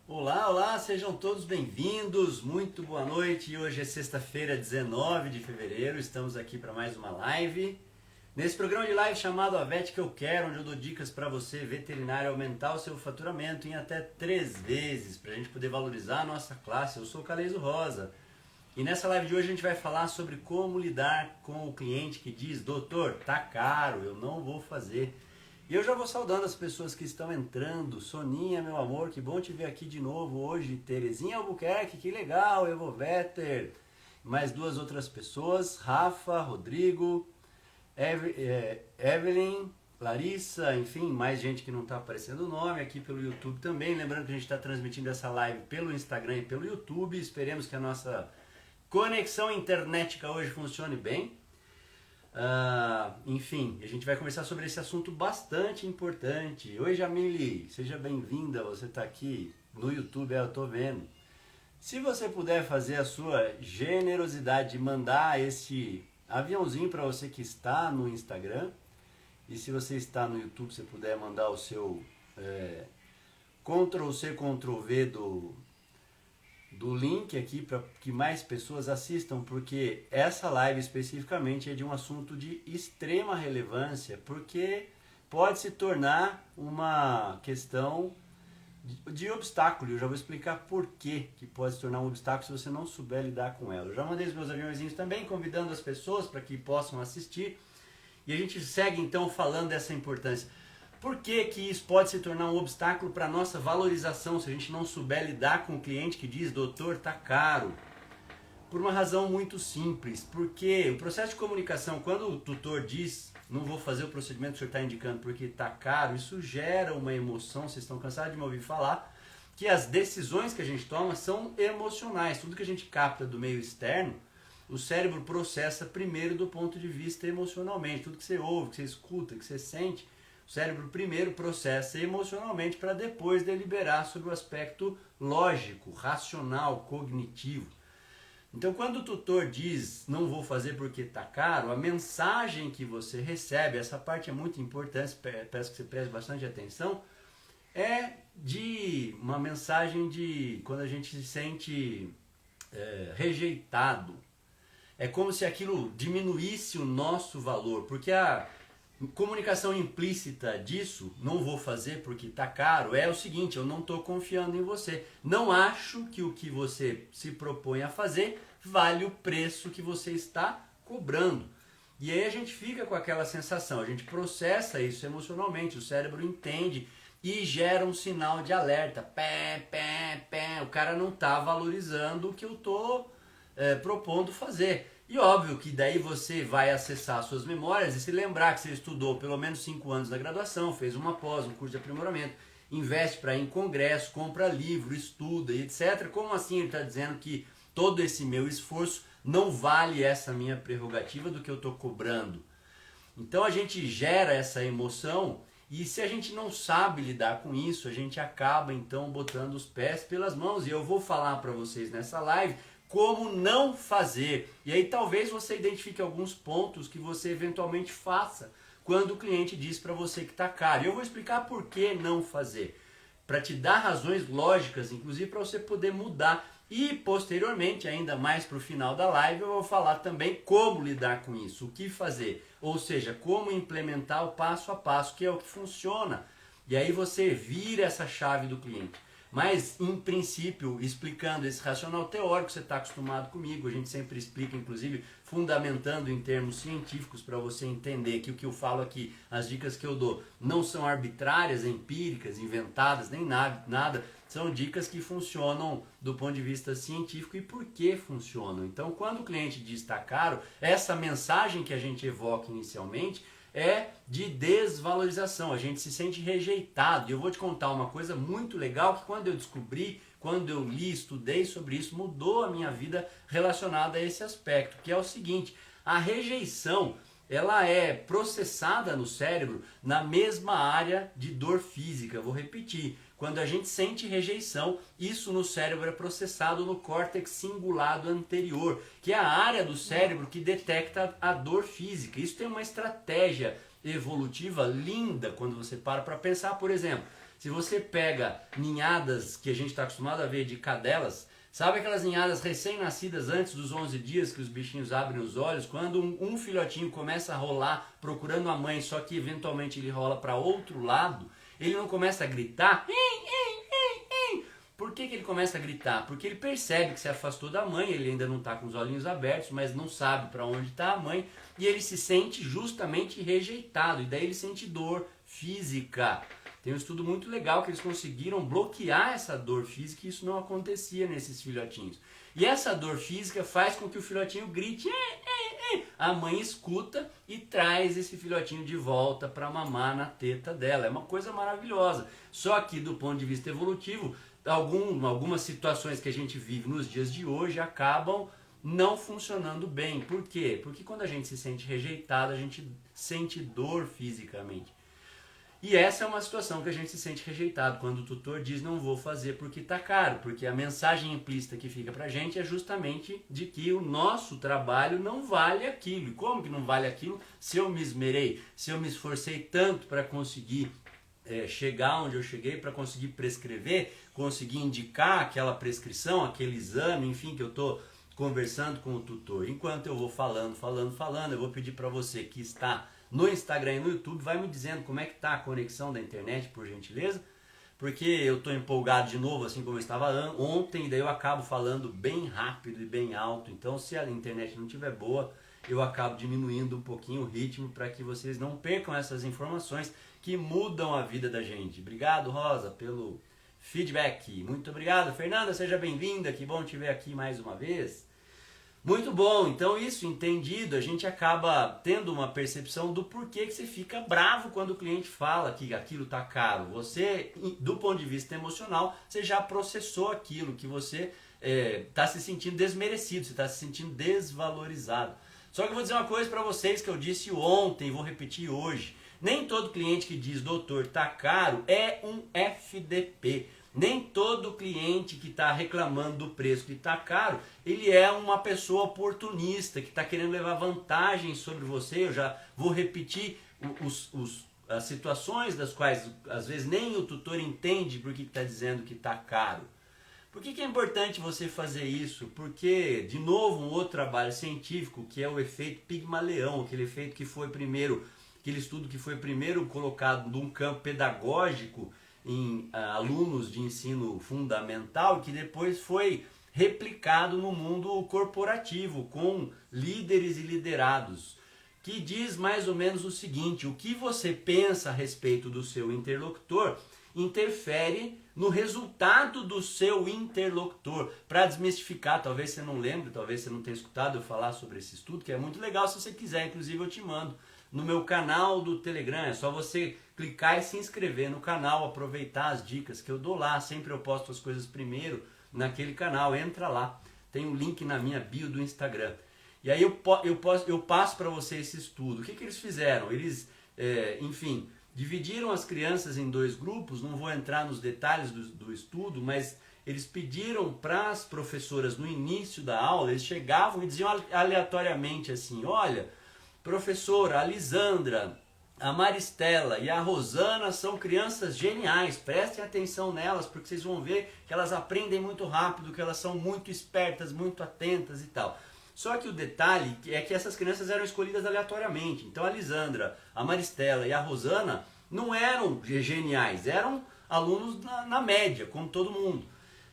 Olá, olá, sejam todos bem-vindos, muito boa noite. Hoje é sexta-feira, 19 de fevereiro, estamos aqui para mais uma live. Nesse programa de live chamado A Vet Que Eu Quero, onde eu dou dicas para você, veterinário, aumentar o seu faturamento em até 3 vezes, para a gente poder valorizar a nossa classe. Eu sou o Calezo Rosa e nessa live de hoje a gente vai falar sobre como lidar com o cliente que diz: doutor, tá caro, eu não vou fazer. E eu já vou saudando as pessoas que estão entrando. Soninha, meu amor, que bom te ver aqui de novo hoje. Terezinha Albuquerque, que legal. Evovetter, mais 2 outras pessoas. Rafa, Rodrigo, Evelyn, Larissa, enfim, mais gente que não está aparecendo o nome aqui pelo YouTube também. Lembrando que a gente está transmitindo essa live pelo Instagram e pelo YouTube. Esperemos que a nossa conexão internética hoje funcione bem. Enfim, a gente vai conversar sobre esse assunto bastante importante. Oi, Jamile, seja bem-vinda. Você está aqui no YouTube, eu estou vendo. Se você puder fazer a sua generosidade de mandar esse aviãozinho para você que está no Instagram, e se você está no YouTube, você puder mandar o seu Ctrl+C, Ctrl+V do link aqui para que mais pessoas assistam, porque essa live especificamente é de um assunto de extrema relevância, porque pode se tornar uma questão de obstáculo. Eu já vou explicar por que pode se tornar um obstáculo se você não souber lidar com ela. Eu já mandei os meus aviãozinhos também, convidando as pessoas para que possam assistir, e a gente segue então falando dessa importância. Por que isso pode se tornar um obstáculo para a nossa valorização se a gente não souber lidar com o cliente que diz: doutor, tá caro? Por uma razão muito simples, porque o processo de comunicação, quando o tutor diz: não vou fazer o procedimento que o senhor está indicando porque tá caro, isso gera uma emoção. Vocês estão cansados de me ouvir falar que as decisões que a gente toma são emocionais. Tudo que a gente capta do meio externo, o cérebro processa primeiro do ponto de vista emocionalmente. Tudo que você ouve, que você escuta, que você sente, o cérebro primeiro processa emocionalmente para depois deliberar sobre o aspecto lógico, racional, cognitivo. Então, quando o tutor diz: não vou fazer porque está caro, a mensagem que você recebe, essa parte é muito importante, peço que você preste bastante atenção, é de uma mensagem de quando a gente se sente rejeitado. É como se aquilo diminuísse o nosso valor, porque a comunicação implícita disso, não vou fazer porque tá caro, é o seguinte: eu não estou confiando em você, não acho que o que você se propõe a fazer vale o preço que você está cobrando. E aí a gente fica com aquela sensação, a gente processa isso emocionalmente, o cérebro entende e gera um sinal de alerta: pé, pé, pé, o cara não está valorizando o que eu estou propondo fazer. E óbvio que daí você vai acessar suas memórias e se lembrar que você estudou pelo menos 5 anos da graduação, fez uma pós, um curso de aprimoramento, investe para ir em congresso, compra livro, estuda e etc. Como assim ele está dizendo que todo esse meu esforço não vale essa minha prerrogativa do que eu estou cobrando? Então a gente gera essa emoção, e se a gente não sabe lidar com isso, a gente acaba então botando os pés pelas mãos. E eu vou falar para vocês nessa live como não fazer. E aí talvez você identifique alguns pontos que você eventualmente faça quando o cliente diz para você que está caro. E eu vou explicar por que não fazer, para te dar razões lógicas, inclusive para você poder mudar. E posteriormente, ainda mais para o final da live, eu vou falar também como lidar com isso, o que fazer, ou seja, como implementar o passo a passo, que é o que funciona. E aí você vira essa chave do cliente. Mas, em princípio, explicando esse racional teórico, você está acostumado comigo, a gente sempre explica, inclusive, fundamentando em termos científicos para você entender que o que eu falo aqui, as dicas que eu dou, não são arbitrárias, empíricas, inventadas, nem nada, são dicas que funcionam do ponto de vista científico e por que funcionam. Então, quando o cliente diz está caro, essa mensagem que a gente evoca inicialmente é de desvalorização, a gente se sente rejeitado. E eu vou te contar uma coisa muito legal que quando eu descobri, quando eu li, estudei sobre isso, mudou a minha vida relacionada a esse aspecto, que é o seguinte: a rejeição, ela é processada no cérebro na mesma área de dor física. Vou repetir: quando a gente sente rejeição, isso no cérebro é processado no córtex cingulado anterior, que é a área do cérebro que detecta a dor física. Isso tem uma estratégia evolutiva linda quando você para pensar. Por exemplo, Se você pega ninhadas que a gente está acostumado a ver de cadelas, sabe aquelas ninhadas recém-nascidas antes dos 11 dias que os bichinhos abrem os olhos? Quando um filhotinho começa a rolar procurando a mãe, só que eventualmente ele rola para outro lado, ele não começa a gritar. Por que ele começa a gritar? Porque ele percebe que se afastou da mãe, ele ainda não está com os olhinhos abertos, mas não sabe para onde está a mãe, e ele se sente justamente rejeitado, e daí ele sente dor física. Tem um estudo muito legal que eles conseguiram bloquear essa dor física e isso não acontecia nesses filhotinhos. E essa dor física faz com que o filhotinho grite, a mãe escuta e traz esse filhotinho de volta para mamar na teta dela. É uma coisa maravilhosa. Só que do ponto de vista evolutivo, algumas situações que a gente vive nos dias de hoje acabam não funcionando bem. Por quê? Porque quando a gente se sente rejeitado, a gente sente dor fisicamente. E essa é uma situação que a gente se sente rejeitado, quando o tutor diz não vou fazer porque está caro, porque a mensagem implícita que fica pra gente é justamente de que o nosso trabalho não vale aquilo. E como que não vale aquilo se eu me esmerei, se eu me esforcei tanto para conseguir chegar onde eu cheguei, para conseguir prescrever, conseguir indicar aquela prescrição, aquele exame, enfim, que eu estou conversando com o tutor. Enquanto eu vou falando, eu vou pedir para você que está no Instagram e no YouTube, vai me dizendo como é que está a conexão da internet, por gentileza, porque eu estou empolgado de novo, assim como eu estava ontem, e daí eu acabo falando bem rápido e bem alto. Então, se a internet não estiver boa, eu acabo diminuindo um pouquinho o ritmo para que vocês não percam essas informações que mudam a vida da gente. Obrigado, Rosa, pelo feedback. Muito obrigado, Fernanda, seja bem-vinda, que bom te ver aqui mais uma vez. Muito bom, então isso entendido, a gente acaba tendo uma percepção do porquê que você fica bravo quando o cliente fala que aquilo está caro. Você, do ponto de vista emocional, você já processou aquilo, que você está se sentindo desmerecido, você está se sentindo desvalorizado. Só que eu vou dizer uma coisa para vocês que eu disse ontem e vou repetir hoje. Nem todo cliente que diz, doutor, está caro, é um FDP. Nem todo cliente que está reclamando do preço que está caro, ele é uma pessoa oportunista, que está querendo levar vantagem sobre você. Eu já vou repetir as situações das quais, às vezes, nem o tutor entende por que está dizendo que está caro. Por que é importante você fazer isso? Porque, de novo, um outro trabalho científico, que é o efeito Pigmaleão, aquele efeito que foi primeiro, aquele estudo que foi primeiro colocado num campo pedagógico, em alunos de ensino fundamental, que depois foi replicado no mundo corporativo, com líderes e liderados, que diz mais ou menos o seguinte: o que você pensa a respeito do seu interlocutor interfere no resultado do seu interlocutor. Para desmistificar, talvez você não lembre, talvez você não tenha escutado eu falar sobre esse estudo, que é muito legal. Se você quiser, inclusive eu te mando no meu canal do Telegram. É só você clicar e se inscrever no canal, aproveitar as dicas que eu dou lá. Sempre eu posto as coisas primeiro naquele canal. Entra lá, tem um link na minha bio do Instagram. E aí eu passo para você esse estudo. O que eles fizeram? Eles, enfim, dividiram as crianças em dois grupos. Não vou entrar nos detalhes do estudo, mas eles pediram para as professoras no início da aula, eles chegavam e diziam aleatoriamente assim: olha, professora, a Lisandra, a Maristela e a Rosana são crianças geniais, prestem atenção nelas, porque vocês vão ver que elas aprendem muito rápido, que elas são muito espertas, muito atentas e tal. Só que o detalhe é que essas crianças eram escolhidas aleatoriamente. Então a Lisandra, a Maristela e a Rosana não eram geniais, eram alunos na média, como todo mundo.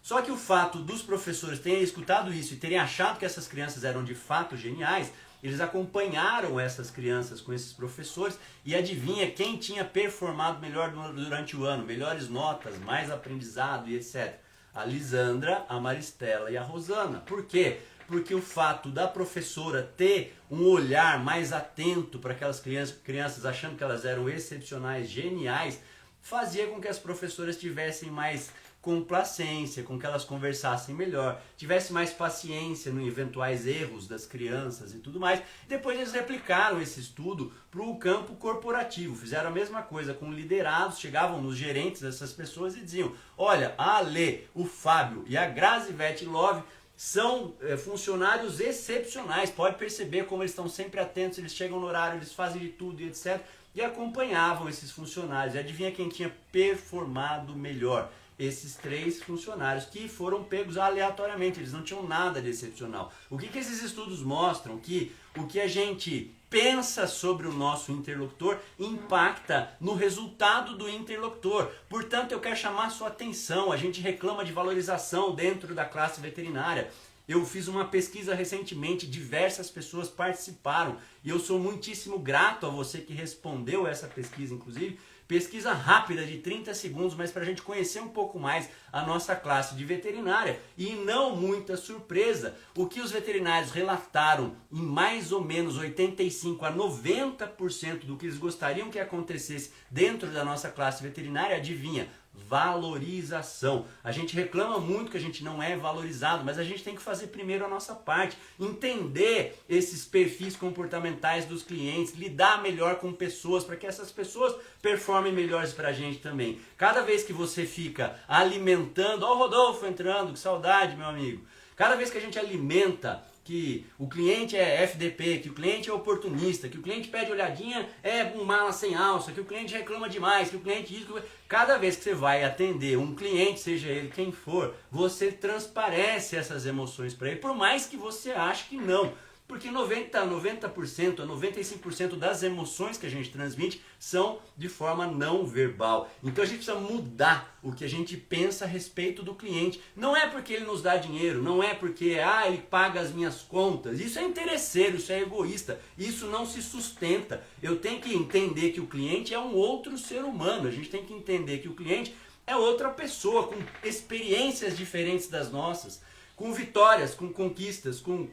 Só que o fato dos professores terem escutado isso e terem achado que essas crianças eram de fato geniais, eles acompanharam essas crianças com esses professores e adivinha quem tinha performado melhor durante o ano, melhores notas, mais aprendizado e etc. A Lisandra, a Maristela e a Rosana. Por quê? Porque o fato da professora ter um olhar mais atento para aquelas crianças achando que elas eram excepcionais, geniais, fazia com que as professoras tivessem mais complacência, com que elas conversassem melhor, tivessem mais paciência nos eventuais erros das crianças e tudo mais. Depois eles replicaram esse estudo para o campo corporativo, fizeram a mesma coisa com liderados, chegavam nos gerentes dessas pessoas e diziam: olha, a Ale, o Fábio e a Grazi Vetlove são funcionários excepcionais, pode perceber como eles estão sempre atentos, eles chegam no horário, eles fazem de tudo e etc. e acompanhavam esses funcionários. E adivinha quem tinha performado melhor? Esses 3 funcionários que foram pegos aleatoriamente, eles não tinham nada de excepcional. O que esses estudos mostram? Que o que a gente pensa sobre o nosso interlocutor impacta no resultado do interlocutor. Portanto, eu quero chamar a sua atenção. A gente reclama de valorização dentro da classe veterinária. Eu fiz uma pesquisa recentemente, diversas pessoas participaram e eu sou muitíssimo grato a você que respondeu essa pesquisa, inclusive. Pesquisa rápida de 30 segundos, mas para a gente conhecer um pouco mais a nossa classe de veterinária. E não muita surpresa, o que os veterinários relataram em mais ou menos 85 a 90% do que eles gostariam que acontecesse dentro da nossa classe veterinária, adivinha? Valorização. A gente reclama muito que a gente não é valorizado, mas a gente tem que fazer primeiro a nossa parte, entender esses perfis comportamentais dos clientes, lidar melhor com pessoas para que essas pessoas performem melhores para a gente também. Cada vez que você fica alimentando, ó o Rodolfo entrando, que saudade, meu amigo. Cada vez que a gente alimenta que o cliente é FDP, que o cliente é oportunista, que o cliente pede olhadinha, é um mala sem alça, que o cliente reclama demais, que o cliente isso, cada vez que você vai atender um cliente, seja ele quem for, você transparece essas emoções para ele, por mais que você ache que não. Porque 90% a 95% das emoções que a gente transmite são de forma não verbal. Então a gente precisa mudar o que a gente pensa a respeito do cliente. Não é porque ele nos dá dinheiro, não é porque ele paga as minhas contas. Isso é interesseiro, isso é egoísta, isso não se sustenta. Eu tenho que entender que o cliente é um outro ser humano. A gente tem que entender que o cliente é outra pessoa, com experiências diferentes das nossas, com vitórias, com conquistas, com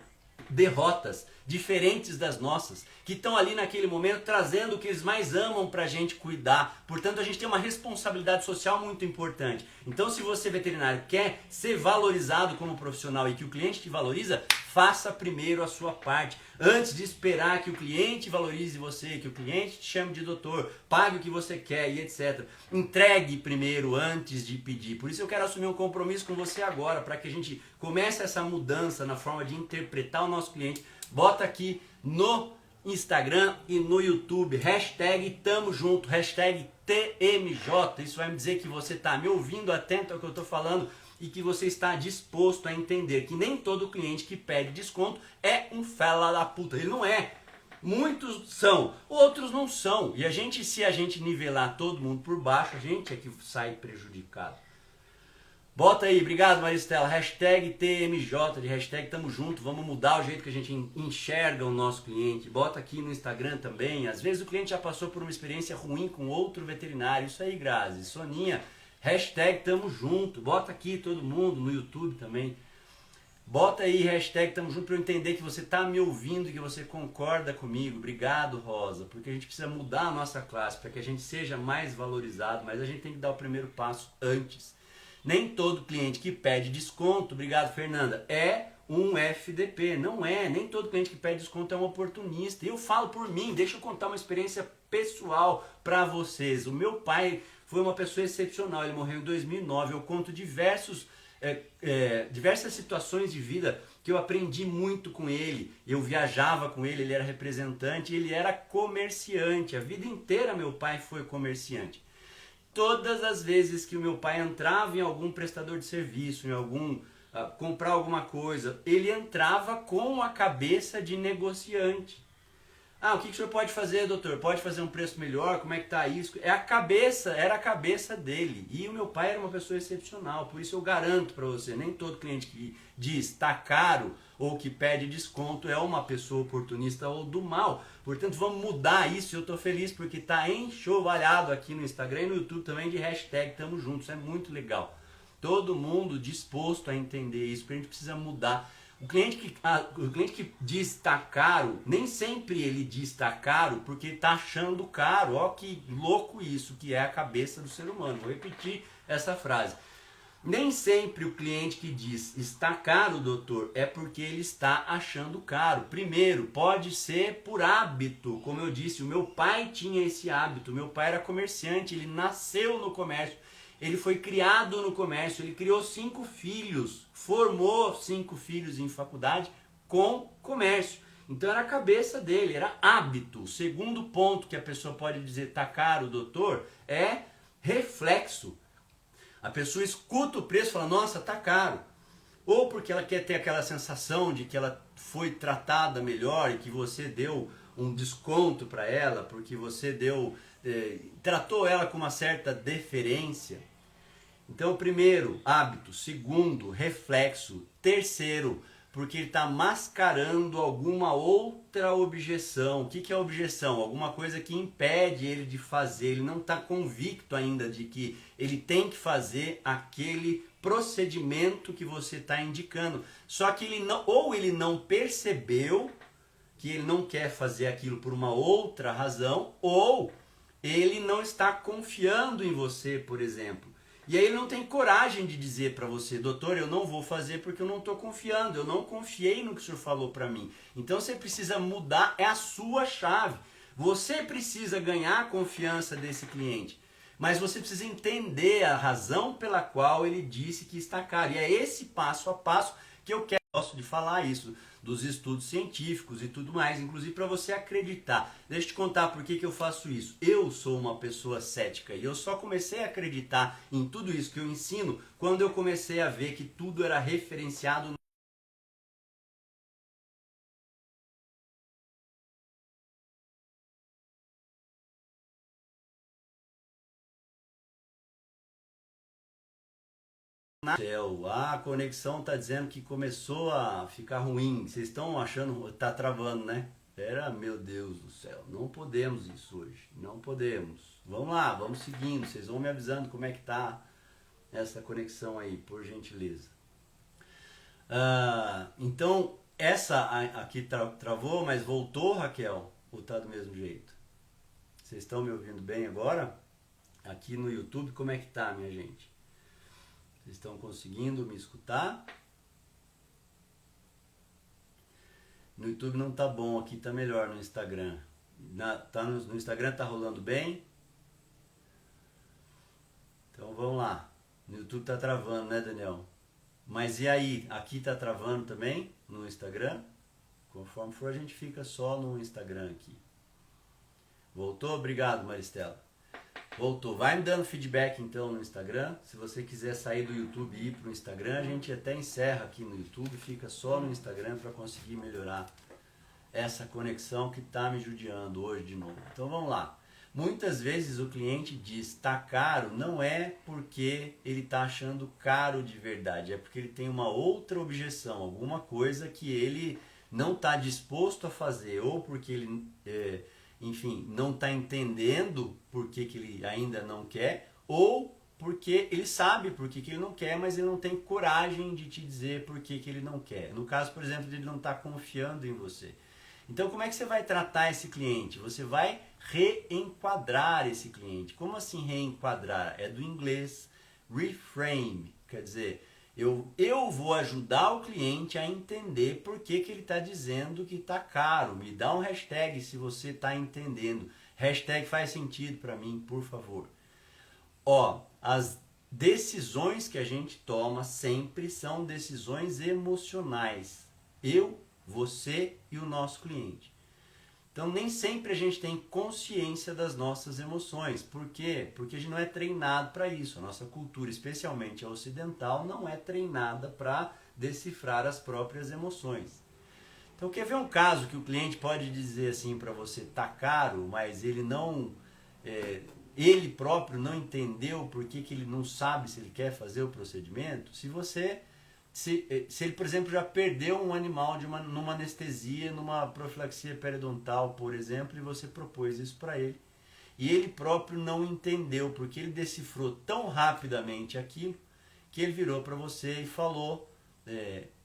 derrotas diferentes das nossas, que estão ali naquele momento trazendo o que eles mais amam para a gente cuidar. Portanto, a gente tem uma responsabilidade social muito importante. Então, se você, veterinário, quer ser valorizado como profissional e que o cliente te valoriza, faça primeiro a sua parte. Antes de esperar que o cliente valorize você, que o cliente te chame de doutor, pague o que você quer e etc. Entregue primeiro antes de pedir. Por isso eu quero assumir um compromisso com você agora, para que a gente comece essa mudança na forma de interpretar o nosso cliente. Bota aqui no Instagram e no YouTube, hashtag tamo junto, hashtag TMJ. Isso vai me dizer que você está me ouvindo, atento ao que eu estou falando e que você está disposto a entender que nem todo cliente que pede desconto é um fela da puta. Ele não é. Muitos são, outros não são. E se a gente nivelar todo mundo por baixo, a gente é que sai prejudicado. Bota aí, obrigado Maristela, hashtag TMJ, de hashtag tamo junto, vamos mudar o jeito que a gente enxerga o nosso cliente. Bota aqui no Instagram também, às vezes o cliente já passou por uma experiência ruim com outro veterinário, isso aí Grazi. Soninha, hashtag tamo junto, bota aqui todo mundo no YouTube também. Bota aí, hashtag tamo junto, para eu entender que você tá me ouvindo e que você concorda comigo. Obrigado, Rosa, porque a gente precisa mudar a nossa classe para que a gente seja mais valorizado, mas a gente tem que dar o primeiro passo antes. Nem todo cliente que pede desconto, obrigado Fernanda, é um FDP, não é. Nem todo cliente que pede desconto é um oportunista. E eu falo por mim, deixa eu contar uma experiência pessoal para vocês. O meu pai foi uma pessoa excepcional, ele morreu em 2009. Eu conto diversas situações de vida que eu aprendi muito com ele. Eu viajava com ele, ele era representante, ele era comerciante. A vida inteira meu pai foi comerciante. Todas as vezes que o meu pai entrava em algum prestador de serviço, em algum comprar alguma coisa, ele entrava com a cabeça de negociante. O que o senhor pode fazer, doutor? Pode fazer um preço melhor? Como é que tá isso? Era a cabeça dele. E o meu pai era uma pessoa excepcional, por isso eu garanto para você, nem todo cliente que diz tá caro ou que pede desconto é uma pessoa oportunista ou do mal. Portanto, vamos mudar isso. Eu estou feliz porque está enxovalhado aqui no Instagram e no YouTube também de hashtag tamo junto. Isso é muito legal. Todo mundo disposto a entender isso, porque a gente precisa mudar. O cliente que diz tá caro, nem sempre ele diz tá caro porque ele está achando caro. Ó que louco isso, que é a cabeça do ser humano. Vou repetir essa frase. Nem sempre o cliente que diz está caro, doutor, é porque ele está achando caro. Primeiro, pode ser por hábito. Como eu disse, o meu pai tinha esse hábito. Meu pai era comerciante, ele nasceu no comércio. Ele foi criado no comércio, ele criou 5 filhos, formou 5 filhos em faculdade com comércio. Então era a cabeça dele, era hábito. O segundo ponto que a pessoa pode dizer tá caro, doutor, é reflexo. A pessoa escuta o preço e fala, nossa, tá caro. Ou porque ela quer ter aquela sensação de que ela foi tratada melhor e que você deu um desconto para ela, porque você tratou ela com uma certa deferência. Então, primeiro, hábito. Segundo, reflexo. Terceiro, porque ele está mascarando alguma outra objeção. O que é objeção? Alguma coisa que impede ele de fazer. Ele não está convicto ainda de que ele tem que fazer aquele procedimento que você está indicando. Só que ele não percebeu que ele não quer fazer aquilo por uma outra razão, ou ele não está confiando em você, por exemplo. E aí ele não tem coragem de dizer para você, doutor, eu não vou fazer porque eu não estou confiando, eu não confiei no que o senhor falou para mim. Então você precisa mudar, é a sua chave. Você precisa ganhar a confiança desse cliente, mas você precisa entender a razão pela qual ele disse que está caro. E é esse passo a passo que eu gosto de falar isso, dos estudos científicos e tudo mais, inclusive para você acreditar. Deixa eu te contar por que eu faço isso. Eu sou uma pessoa cética e eu só comecei a acreditar em tudo isso que eu ensino quando eu comecei a ver que tudo era referenciado no céu. A conexão está dizendo que começou a ficar ruim. Vocês estão achando, está travando, né? Meu Deus do céu, não podemos isso hoje, não podemos. Vamos lá, vamos seguindo, vocês vão me avisando como é que tá essa conexão aí, por gentileza. Então, essa aqui travou, mas voltou, Raquel? Ou tá do mesmo jeito? Vocês estão me ouvindo bem agora? Aqui no YouTube, como é que tá, minha gente? Vocês estão conseguindo me escutar? No YouTube não tá bom, aqui tá melhor no Instagram. No Instagram tá rolando bem? Então vamos lá. No YouTube tá travando, né, Daniel? Mas e aí? Aqui tá travando também no Instagram? Conforme for, a gente fica só no Instagram aqui. Voltou? Obrigado, Maristela. Voltou. Vai me dando feedback então no Instagram. Se você quiser sair do YouTube e ir para o Instagram, a gente até encerra aqui no YouTube, fica só no Instagram para conseguir melhorar essa conexão que está me judiando hoje de novo. Então vamos lá. Muitas vezes o cliente diz tá caro, não é porque ele está achando caro de verdade, é porque ele tem uma outra objeção, alguma coisa que ele não está disposto a fazer, ou porque ele enfim, não está entendendo por que ele ainda não quer, ou porque ele sabe por que ele não quer, mas ele não tem coragem de te dizer por que ele não quer. No caso, por exemplo, de ele não estar confiando em você. Então, como é que você vai tratar esse cliente? Você vai reenquadrar esse cliente. Como assim reenquadrar? É do inglês reframe, quer dizer, eu vou ajudar o cliente a entender por que ele está dizendo que está caro. Me dá um hashtag se você está entendendo. Hashtag faz sentido para mim, por favor. As decisões que a gente toma sempre são decisões emocionais. Eu, você e o nosso cliente. Então nem sempre a gente tem consciência das nossas emoções. Por quê? Porque a gente não é treinado para isso. A nossa cultura, especialmente a ocidental, não é treinada para decifrar as próprias emoções. Então quer ver um caso que o cliente pode dizer assim para você, tá caro, mas ele não, ele próprio não entendeu por que ele não sabe se ele quer fazer o procedimento? Se ele, por exemplo, já perdeu um animal numa anestesia, numa profilaxia periodontal, por exemplo, e você propôs isso para ele, e ele próprio não entendeu, porque ele decifrou tão rapidamente aquilo, que ele virou para você e falou,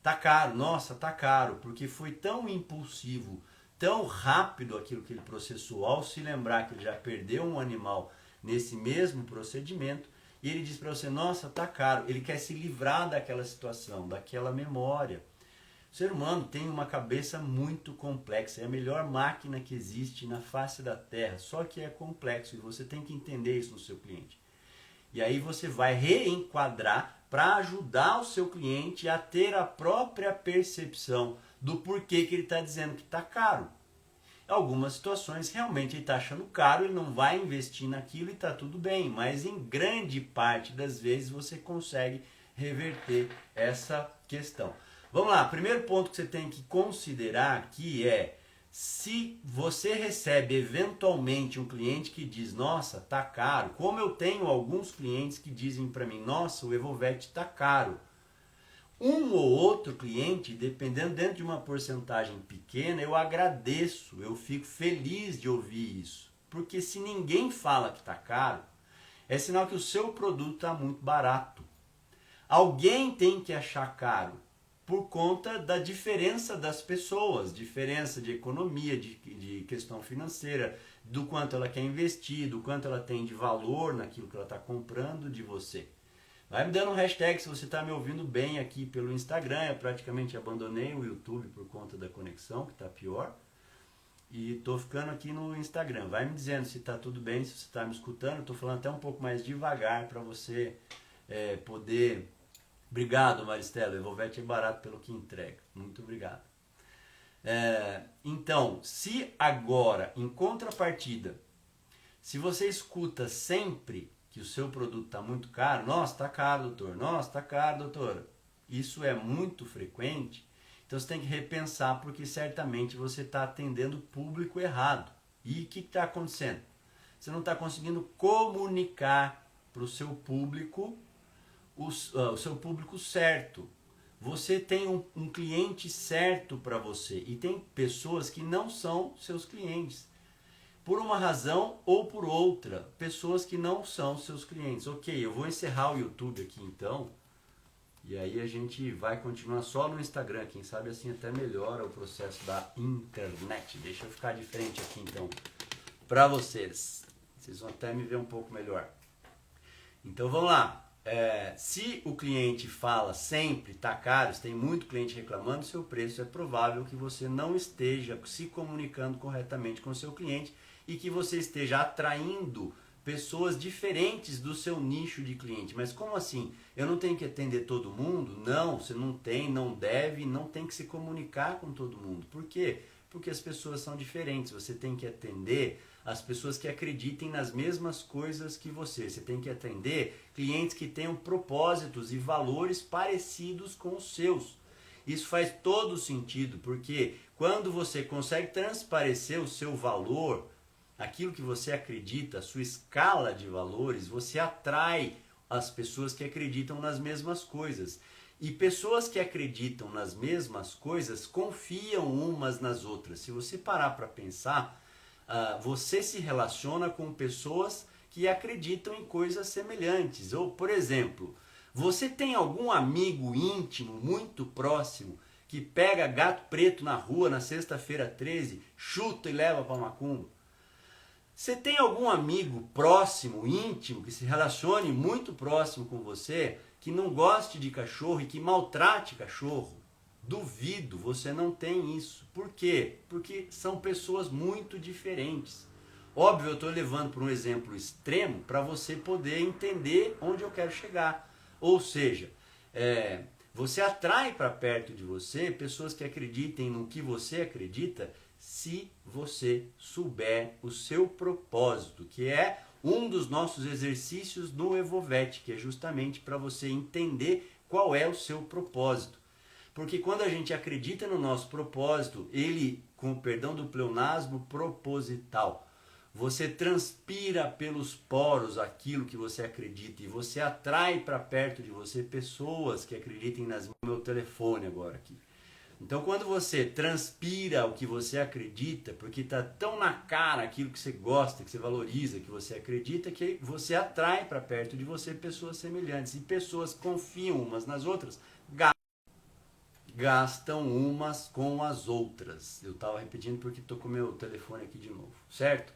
tá caro, nossa, tá caro, porque foi tão impulsivo, tão rápido aquilo que ele processou, ao se lembrar que ele já perdeu um animal nesse mesmo procedimento, e ele diz para você, nossa, tá caro. Ele quer se livrar daquela situação, daquela memória. O ser humano tem uma cabeça muito complexa. É a melhor máquina que existe na face da Terra. Só que é complexo e você tem que entender isso no seu cliente. E aí você vai reenquadrar para ajudar o seu cliente a ter a própria percepção do porquê que ele está dizendo que está caro. Em algumas situações realmente ele está achando caro, ele não vai investir naquilo e está tudo bem, mas em grande parte das vezes você consegue reverter essa questão. Vamos lá, primeiro ponto que você tem que considerar aqui é: se você recebe eventualmente um cliente que diz, nossa, tá caro, como eu tenho alguns clientes que dizem para mim, nossa, o Evovet tá caro. Um ou outro cliente, dependendo dentro de uma porcentagem pequena, eu agradeço, eu fico feliz de ouvir isso. Porque se ninguém fala que tá caro, é sinal que o seu produto tá muito barato. Alguém tem que achar caro por conta da diferença das pessoas, diferença de economia, de questão financeira, do quanto ela quer investir, do quanto ela tem de valor naquilo que ela está comprando de você. Vai me dando um hashtag se você está me ouvindo bem aqui pelo Instagram. Eu praticamente abandonei o YouTube por conta da conexão, que está pior. E estou ficando aqui no Instagram. Vai me dizendo se está tudo bem, se você está me escutando. Estou falando até um pouco mais devagar para você poder... Obrigado, Maristela. O Evovet é barato pelo que entrega. Muito obrigado. Então, se agora, em contrapartida, se você escuta sempre que o seu produto está muito caro, nossa, está caro, doutor, nossa, está caro, doutora, isso é muito frequente, então você tem que repensar, porque certamente você está atendendo o público errado. E o que está acontecendo? Você não está conseguindo comunicar para o seu público o seu público certo. Você tem um cliente certo para você e tem pessoas que não são seus clientes. Por uma razão ou por outra, pessoas que não são seus clientes. Ok, eu vou encerrar o YouTube aqui então, e aí a gente vai continuar só no Instagram. Quem sabe assim até melhora o processo da internet. Deixa eu ficar de frente aqui então para vocês. Vocês vão até me ver um pouco melhor. Então vamos lá. Se o cliente fala sempre tá caro, se tem muito cliente reclamando do seu preço, é provável que você não esteja se comunicando corretamente com o seu cliente e que você esteja atraindo pessoas diferentes do seu nicho de cliente. Mas como assim? Eu não tenho que atender todo mundo? Não, você não tem, não deve, não tem que se comunicar com todo mundo. Por quê? Porque as pessoas são diferentes. Você tem que atender as pessoas que acreditem nas mesmas coisas que você. Você tem que atender clientes que tenham propósitos e valores parecidos com os seus. Isso faz todo sentido, porque quando você consegue transparecer o seu valor, aquilo que você acredita, a sua escala de valores, você atrai as pessoas que acreditam nas mesmas coisas. E pessoas que acreditam nas mesmas coisas confiam umas nas outras. Se você parar para pensar, você se relaciona com pessoas que acreditam em coisas semelhantes. Ou, por exemplo, você tem algum amigo íntimo, muito próximo, que pega gato preto na rua na sexta-feira 13, chuta e leva para macumba? Você tem algum amigo próximo, íntimo, que se relacione muito próximo com você, que não goste de cachorro e que maltrate cachorro? Duvido, você não tem isso. Por quê? Porque são pessoas muito diferentes. Óbvio, eu estou levando para um exemplo extremo para você poder entender onde eu quero chegar. Ou seja, você atrai para perto de você pessoas que acreditem no que você acredita, se você souber o seu propósito, que é um dos nossos exercícios no Evovet, que é justamente para você entender qual é o seu propósito. Porque quando a gente acredita no nosso propósito, ele, com o perdão do pleonasmo, proposital, você transpira pelos poros aquilo que você acredita e você atrai para perto de você pessoas que acreditem nas... meu telefone agora aqui. Então, quando você transpira o que você acredita, porque está tão na cara aquilo que você gosta, que você valoriza, que você acredita, que você atrai para perto de você pessoas semelhantes. E pessoas confiam umas nas outras, gastam umas com as outras. Eu estava repetindo porque estou com o meu telefone aqui de novo, certo?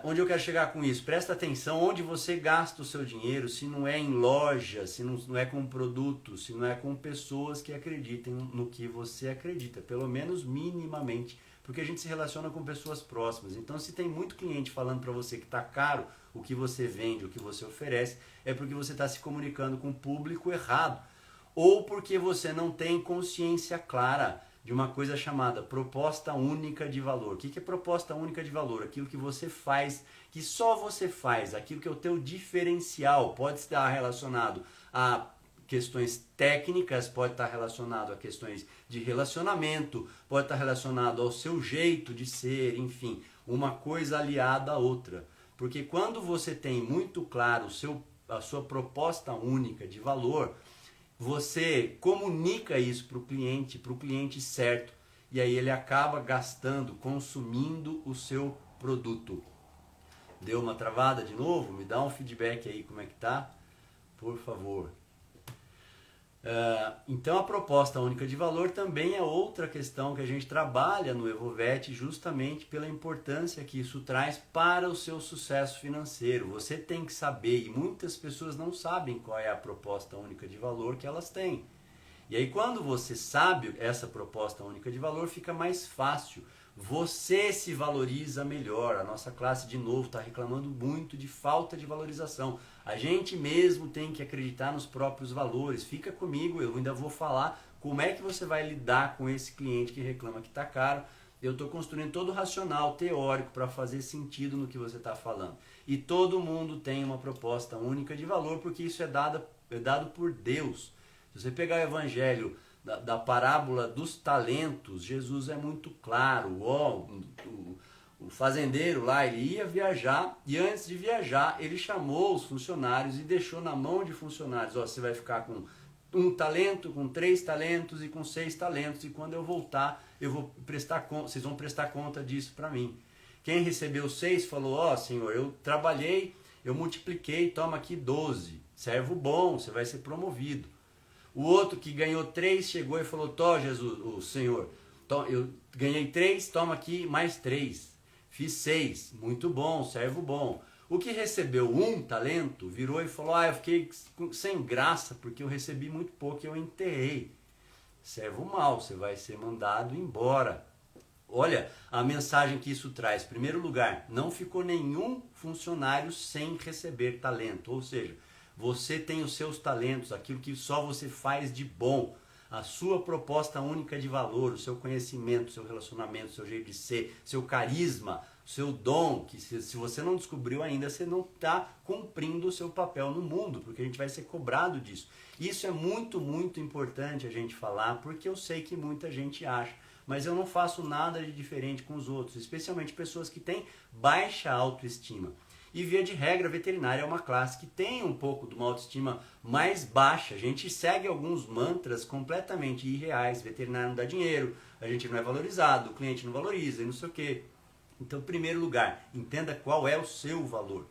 Onde eu quero chegar com isso? Presta atenção onde você gasta o seu dinheiro, se não é em loja, se não é com produtos, se não é com pessoas que acreditem no que você acredita, pelo menos minimamente, porque a gente se relaciona com pessoas próximas. Então, se tem muito cliente falando para você que está caro o que você vende, o que você oferece, é porque você está se comunicando com o público errado. Ou porque você não tem consciência clara de uma coisa chamada proposta única de valor. O que é proposta única de valor? Aquilo que você faz, que só você faz, aquilo que é o teu diferencial. Pode estar relacionado a questões técnicas, pode estar relacionado a questões de relacionamento, pode estar relacionado ao seu jeito de ser, enfim, uma coisa aliada à outra. Porque quando você tem muito claro a sua proposta única de valor, você comunica isso para o cliente certo, e aí ele acaba gastando, consumindo o seu produto. Deu uma travada de novo? Me dá um feedback aí, como é que tá? Por favor. Então a proposta única de valor também é outra questão que a gente trabalha no Evovet, justamente pela importância que isso traz para o seu sucesso financeiro. Você tem que saber, e muitas pessoas não sabem qual é a proposta única de valor que elas têm. E aí quando você sabe essa proposta única de valor, fica mais fácil. Você se valoriza melhor. A nossa classe, de novo, está reclamando muito de falta de valorização. A gente mesmo tem que acreditar nos próprios valores. Fica comigo, eu ainda vou falar como é que você vai lidar com esse cliente que reclama que está caro. Eu estou construindo todo o racional teórico para fazer sentido no que você está falando. E todo mundo tem uma proposta única de valor, porque isso é dado por Deus. Se você pegar o evangelho da parábola dos talentos, Jesus é muito claro. O fazendeiro lá, ele ia viajar, e antes de viajar ele chamou os funcionários e deixou na mão de funcionários: você vai ficar com 1 talento, com 3 talentos e com 6 talentos, e quando eu voltar eu vou prestar conta, vocês vão prestar conta disso para mim. Quem recebeu 6 falou: Senhor, eu trabalhei, eu multipliquei, toma aqui 12, servo bom, você vai ser promovido. O outro que ganhou 3 chegou e falou: Jesus, o Senhor, eu ganhei 3, toma aqui mais 3. Fiz 6, muito bom, servo bom. O que recebeu 1 talento virou e falou: eu fiquei sem graça porque eu recebi muito pouco e eu enterrei. Servo mau, você vai ser mandado embora. Olha a mensagem que isso traz. Em primeiro lugar, não ficou nenhum funcionário sem receber talento, ou seja, você tem os seus talentos, aquilo que só você faz de bom, a sua proposta única de valor, o seu conhecimento, o seu relacionamento, o seu jeito de ser, seu carisma, o seu dom, que se você não descobriu ainda, você não está cumprindo o seu papel no mundo, porque a gente vai ser cobrado disso. Isso é muito, muito importante a gente falar, porque eu sei que muita gente acha, mas eu não faço nada de diferente com os outros, especialmente pessoas que têm baixa autoestima. E via de regra, veterinária é uma classe que tem um pouco de uma autoestima mais baixa. A gente segue alguns mantras completamente irreais. Veterinário não dá dinheiro, a gente não é valorizado, o cliente não valoriza e não sei o quê. Então, em primeiro lugar, entenda qual é o seu valor.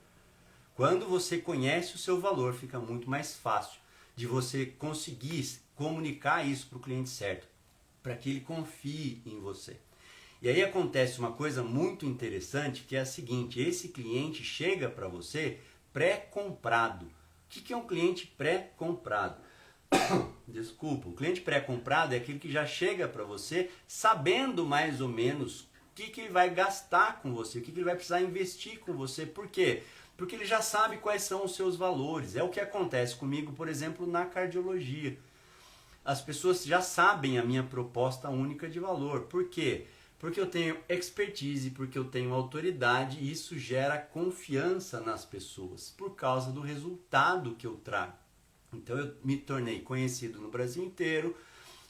Quando você conhece o seu valor, fica muito mais fácil de você conseguir comunicar isso para o cliente certo, para que ele confie em você. E aí acontece uma coisa muito interessante, que é a seguinte: esse cliente chega para você pré-comprado. O que é um cliente pré-comprado? Desculpa, o cliente pré-comprado é aquele que já chega para você sabendo mais ou menos o que ele vai gastar com você, o que ele vai precisar investir com você. Por quê? Porque ele já sabe quais são os seus valores. É o que acontece comigo, por exemplo, na cardiologia. As pessoas já sabem a minha proposta única de valor. Por quê? Porque eu tenho expertise, porque eu tenho autoridade, e isso gera confiança nas pessoas por causa do resultado que eu trago. Então eu me tornei conhecido no Brasil inteiro.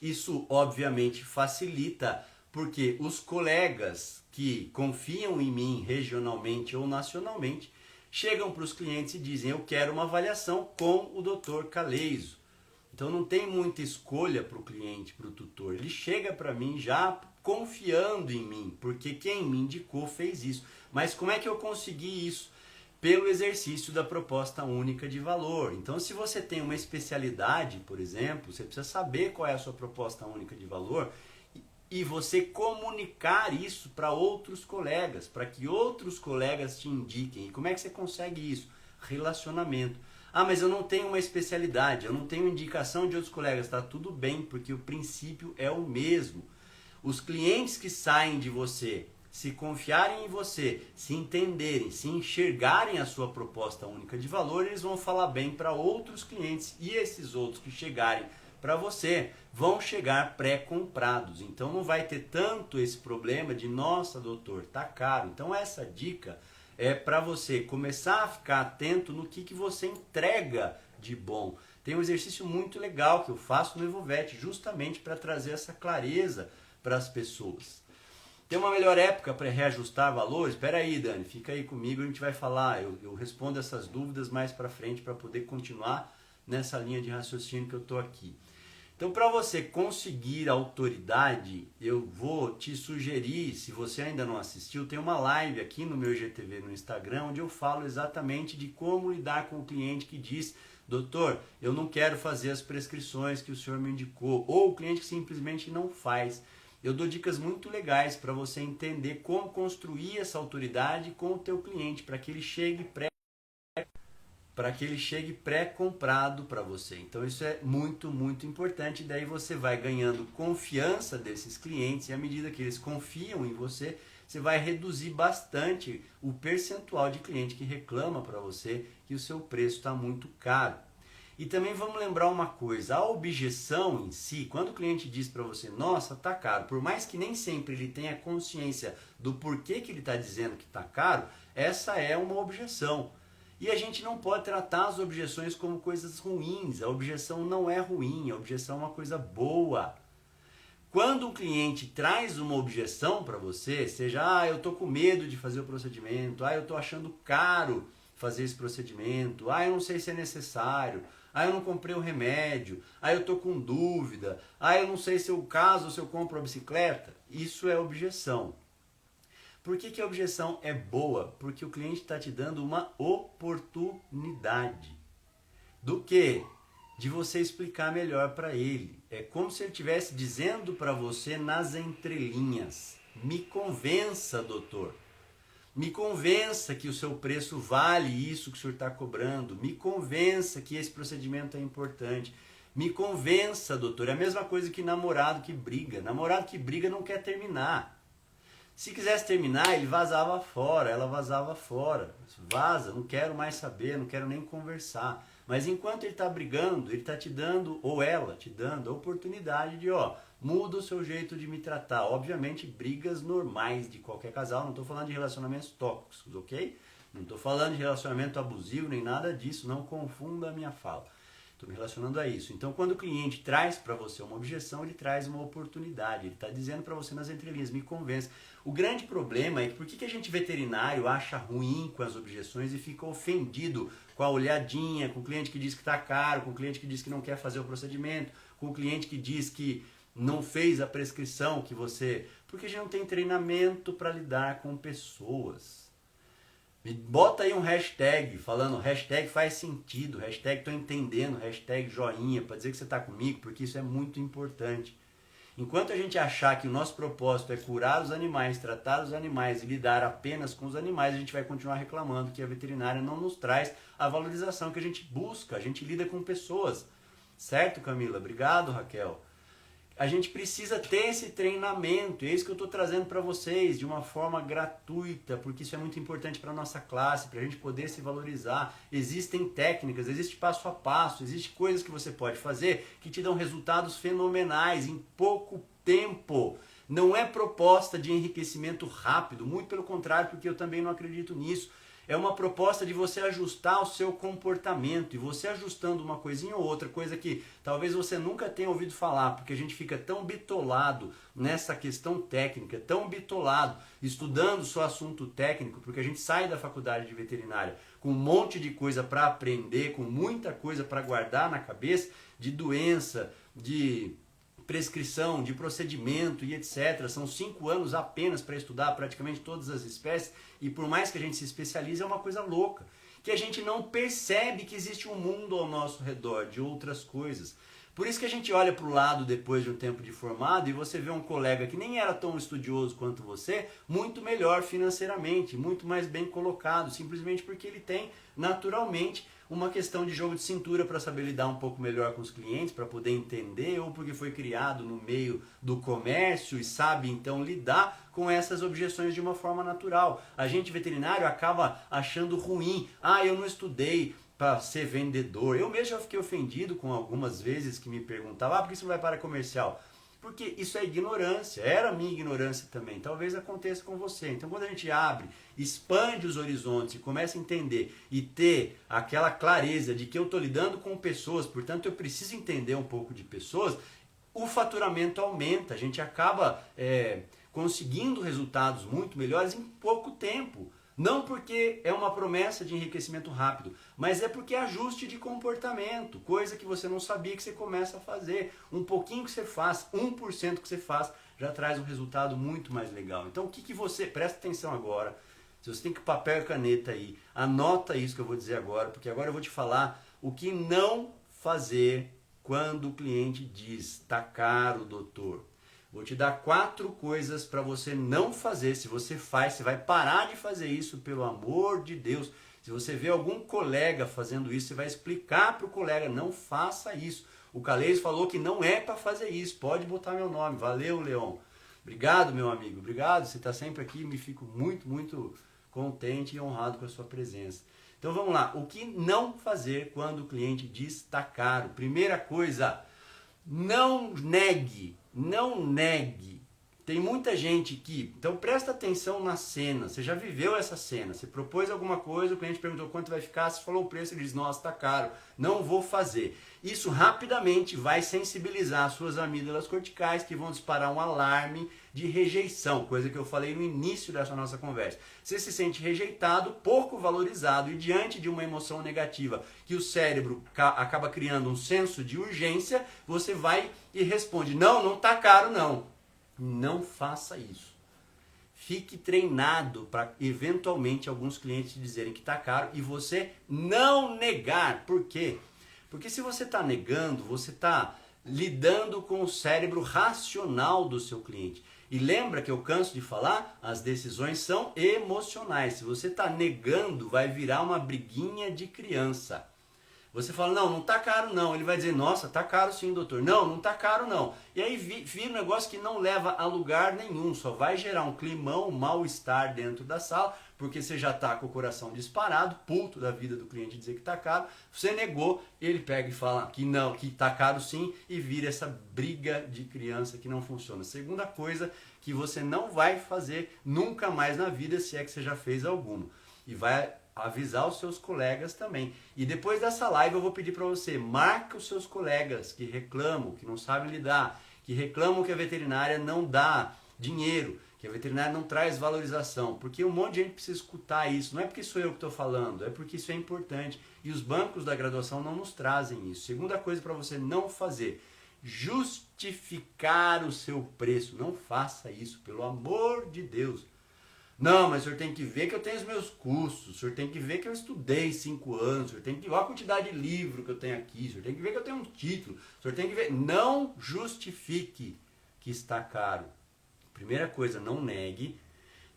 Isso obviamente facilita, porque os colegas que confiam em mim regionalmente ou nacionalmente chegam para os clientes e dizem: eu quero uma avaliação com o Dr. Caleiso. Então não tem muita escolha para o cliente, para o tutor. Ele chega para mim já confiando em mim, porque quem me indicou fez isso. Mas como é que eu consegui isso? Pelo exercício da proposta única de valor. Então, se você tem uma especialidade, por exemplo, você precisa saber qual é a sua proposta única de valor e você comunicar isso para outros colegas, para que outros colegas te indiquem. E como é que você consegue isso? Relacionamento. Mas eu não tenho uma especialidade, eu não tenho indicação de outros colegas. Está tudo bem, porque o princípio é o mesmo. Os clientes que saem de você se confiarem em você, se entenderem, se enxergarem a sua proposta única de valor, eles vão falar bem para outros clientes e esses outros que chegarem para você vão chegar pré-comprados. Então não vai ter tanto esse problema de nossa doutor, tá caro. Então essa dica é para você começar a ficar atento no que você entrega de bom. Tem um exercício muito legal que eu faço no Evolvete justamente para trazer essa clareza para as pessoas. Tem uma melhor época para reajustar valores? Espera aí, Dani, fica aí comigo, a gente vai falar, eu respondo essas dúvidas mais para frente para poder continuar nessa linha de raciocínio que eu estou aqui. Então, para você conseguir autoridade, eu vou te sugerir, se você ainda não assistiu, tem uma live aqui no meu IGTV no Instagram, onde eu falo exatamente de como lidar com o cliente que diz: doutor, eu não quero fazer as prescrições que o senhor me indicou, ou o cliente que simplesmente não faz. Eu dou dicas muito legais para você entender como construir essa autoridade com o teu cliente, para que ele chegue pré-comprado para você. Então isso é muito, muito importante. Daí você vai ganhando confiança desses clientes e à medida que eles confiam em você, você vai reduzir bastante o percentual de cliente que reclama para você que o seu preço está muito caro. E também vamos lembrar uma coisa, a objeção em si, quando o cliente diz para você, nossa, tá caro, por mais que nem sempre ele tenha consciência do porquê que ele está dizendo que tá caro, essa é uma objeção. E a gente não pode tratar as objeções como coisas ruins, a objeção não é ruim, a objeção é uma coisa boa. Quando um cliente traz uma objeção para você, seja, eu tô com medo de fazer o procedimento, eu tô achando caro fazer esse procedimento, eu não sei se é necessário, eu não comprei o remédio, eu tô com dúvida, eu não sei se eu caso ou se eu compro a bicicleta, isso é objeção. Por que a objeção é boa? Porque o cliente está te dando uma oportunidade. Do quê? De você explicar melhor para ele. É como se ele estivesse dizendo para você nas entrelinhas: me convença, doutor. Me convença que o seu preço vale isso que o senhor está cobrando. Me convença que esse procedimento é importante. Me convença, doutor. É a mesma coisa que namorado que briga. Namorado que briga não quer terminar. Se quisesse terminar, ele vazava fora, ela vazava fora. Vaza, não quero mais saber, não quero nem conversar. Mas enquanto ele está brigando, ele está te dando, ou ela te dando, a oportunidade de, muda o seu jeito de me tratar. Obviamente, brigas normais de qualquer casal, não estou falando de relacionamentos tóxicos, ok? Não estou falando de relacionamento abusivo, nem nada disso, não confunda a minha fala. Estou me relacionando a isso. Então, quando o cliente traz para você uma objeção, ele traz uma oportunidade. Ele está dizendo para você nas entrelinhas, me convence. O grande problema é que por que a gente veterinário acha ruim com as objeções e fica ofendido com a olhadinha, com o cliente que diz que está caro, com o cliente que diz que não quer fazer o procedimento, com o cliente que diz que não fez a prescrição que você... Porque a gente não tem treinamento para lidar com pessoas. Bota aí um hashtag falando, hashtag faz sentido, hashtag tô entendendo, hashtag joinha, para dizer que você está comigo, porque isso é muito importante. Enquanto a gente achar que o nosso propósito é curar os animais, tratar os animais e lidar apenas com os animais, a gente vai continuar reclamando que a veterinária não nos traz a valorização que a gente busca, a gente lida com pessoas. Certo, Camila? Obrigado, Raquel. A gente precisa ter esse treinamento, e é isso que eu estou trazendo para vocês, de uma forma gratuita, porque isso é muito importante para a nossa classe, para a gente poder se valorizar. Existem técnicas, existe passo a passo, existe coisas que você pode fazer que te dão resultados fenomenais em pouco tempo. Não é proposta de enriquecimento rápido, muito pelo contrário, porque eu também não acredito nisso. É uma proposta de você ajustar o seu comportamento, e você ajustando uma coisinha ou outra, coisa que talvez você nunca tenha ouvido falar, porque a gente fica tão bitolado nessa questão técnica, tão bitolado, estudando só assunto técnico, porque a gente sai da faculdade de veterinária com um monte de coisa para aprender, com muita coisa para guardar na cabeça, de doença, de prescrição, de procedimento e etc. São 5 anos apenas para estudar praticamente todas as espécies, e por mais que a gente se especialize, é uma coisa louca, que a gente não percebe que existe um mundo ao nosso redor de outras coisas. Por isso que a gente olha para o lado depois de um tempo de formado e você vê um colega que nem era tão estudioso quanto você, muito melhor financeiramente, muito mais bem colocado, simplesmente porque ele tem naturalmente uma questão de jogo de cintura para saber lidar um pouco melhor com os clientes, para poder entender, ou porque foi criado no meio do comércio e sabe então lidar com essas objeções de uma forma natural. A gente veterinário acaba achando ruim, eu não estudei para ser vendedor. Eu mesmo já fiquei ofendido com algumas vezes que me perguntavam, por que você não vai para comercial? Porque isso é ignorância, era a minha ignorância também, talvez aconteça com você. Então quando a gente abre, expande os horizontes e começa a entender e ter aquela clareza de que eu estou lidando com pessoas, portanto eu preciso entender um pouco de pessoas, o faturamento aumenta, a gente acaba conseguindo resultados muito melhores em pouco tempo. Não porque é uma promessa de enriquecimento rápido, mas é porque é ajuste de comportamento, coisa que você não sabia que você começa a fazer. Um pouquinho que você faz, 1% que você faz, já traz um resultado muito mais legal. Então o que você, presta atenção agora, se você tem que papel e caneta aí, anota isso que eu vou dizer agora, porque agora eu vou te falar o que não fazer quando o cliente diz, tá caro, doutor. Vou te dar 4 coisas para você não fazer. Se você faz, você vai parar de fazer isso, pelo amor de Deus. Se você vê algum colega fazendo isso, você vai explicar para o colega, não faça isso. O Calês falou que não é para fazer isso, pode botar meu nome. Valeu, Leon. Obrigado, meu amigo. Obrigado, você está sempre aqui. Me fico muito, muito contente e honrado com a sua presença. Então vamos lá. O que não fazer quando o cliente diz está caro? Primeira coisa, não negue. Não negue. Tem muita gente que... Então presta atenção na cena. Você já viveu essa cena. Você propôs alguma coisa, o cliente perguntou quanto vai ficar, você falou o preço, ele diz, nossa, tá caro, não vou fazer. Isso rapidamente vai sensibilizar as suas amígdalas corticais, que vão disparar um alarme de rejeição, coisa que eu falei no início dessa nossa conversa. Você se sente rejeitado, pouco valorizado, e diante de uma emoção negativa que o cérebro acaba criando um senso de urgência, você vai e responde, não tá caro não. Não faça isso. Fique treinado para eventualmente alguns clientes te dizerem que está caro e você não negar. Por quê? Porque se você está negando, você está lidando com o cérebro racional do seu cliente. E lembra que eu canso de falar? As decisões são emocionais. Se você está negando, vai virar uma briguinha de criança. Você fala, não tá caro não. Ele vai dizer, nossa, tá caro sim, doutor. Não tá caro não. E aí vira um negócio que não leva a lugar nenhum. Só vai gerar um climão, um mal-estar dentro da sala, porque você já tá com o coração disparado, puto da vida do cliente dizer que tá caro. Você negou, ele pega e fala que não, que tá caro sim, e vira essa briga de criança que não funciona. Segunda coisa que você não vai fazer nunca mais na vida, se é que você já fez alguma. E vai avisar os seus colegas também. E depois dessa live eu vou pedir para você, marca os seus colegas que reclamam, que não sabem lidar, que reclamam que a veterinária não dá dinheiro, que a veterinária não traz valorização, porque um monte de gente precisa escutar isso. Não é porque sou eu que estou falando, é porque isso é importante. E os bancos da graduação não nos trazem isso. Segunda coisa para você não fazer, justificar o seu preço. Não faça isso, pelo amor de Deus. Não, mas o senhor tem que ver que eu tenho os meus custos, o senhor tem que ver que eu estudei 5 anos, o senhor tem que ver a quantidade de livro que eu tenho aqui, o senhor tem que ver que eu tenho um título, o senhor tem que ver... Não justifique que está caro. Primeira coisa, não negue.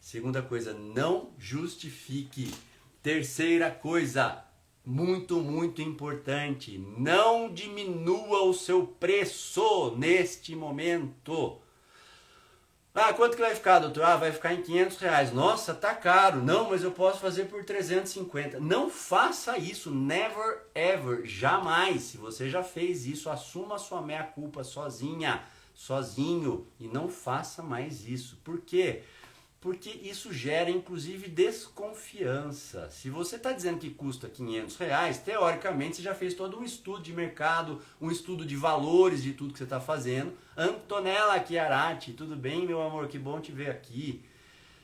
Segunda coisa, não justifique. Terceira coisa, muito, muito importante, não diminua o seu preço neste momento. Quanto que vai ficar, doutor? Vai ficar em R$500. Nossa, tá caro. Não, mas eu posso fazer por 350. Não faça isso. Never, ever. Jamais. Se você já fez isso, assuma a sua meia-culpa sozinha, sozinho. E não faça mais isso. Por quê? Porque isso gera, inclusive, desconfiança. Se você está dizendo que custa R$500, teoricamente você já fez todo um estudo de mercado, um estudo de valores de tudo que você está fazendo. Antonella Chiarati, tudo bem, meu amor? Que bom te ver aqui.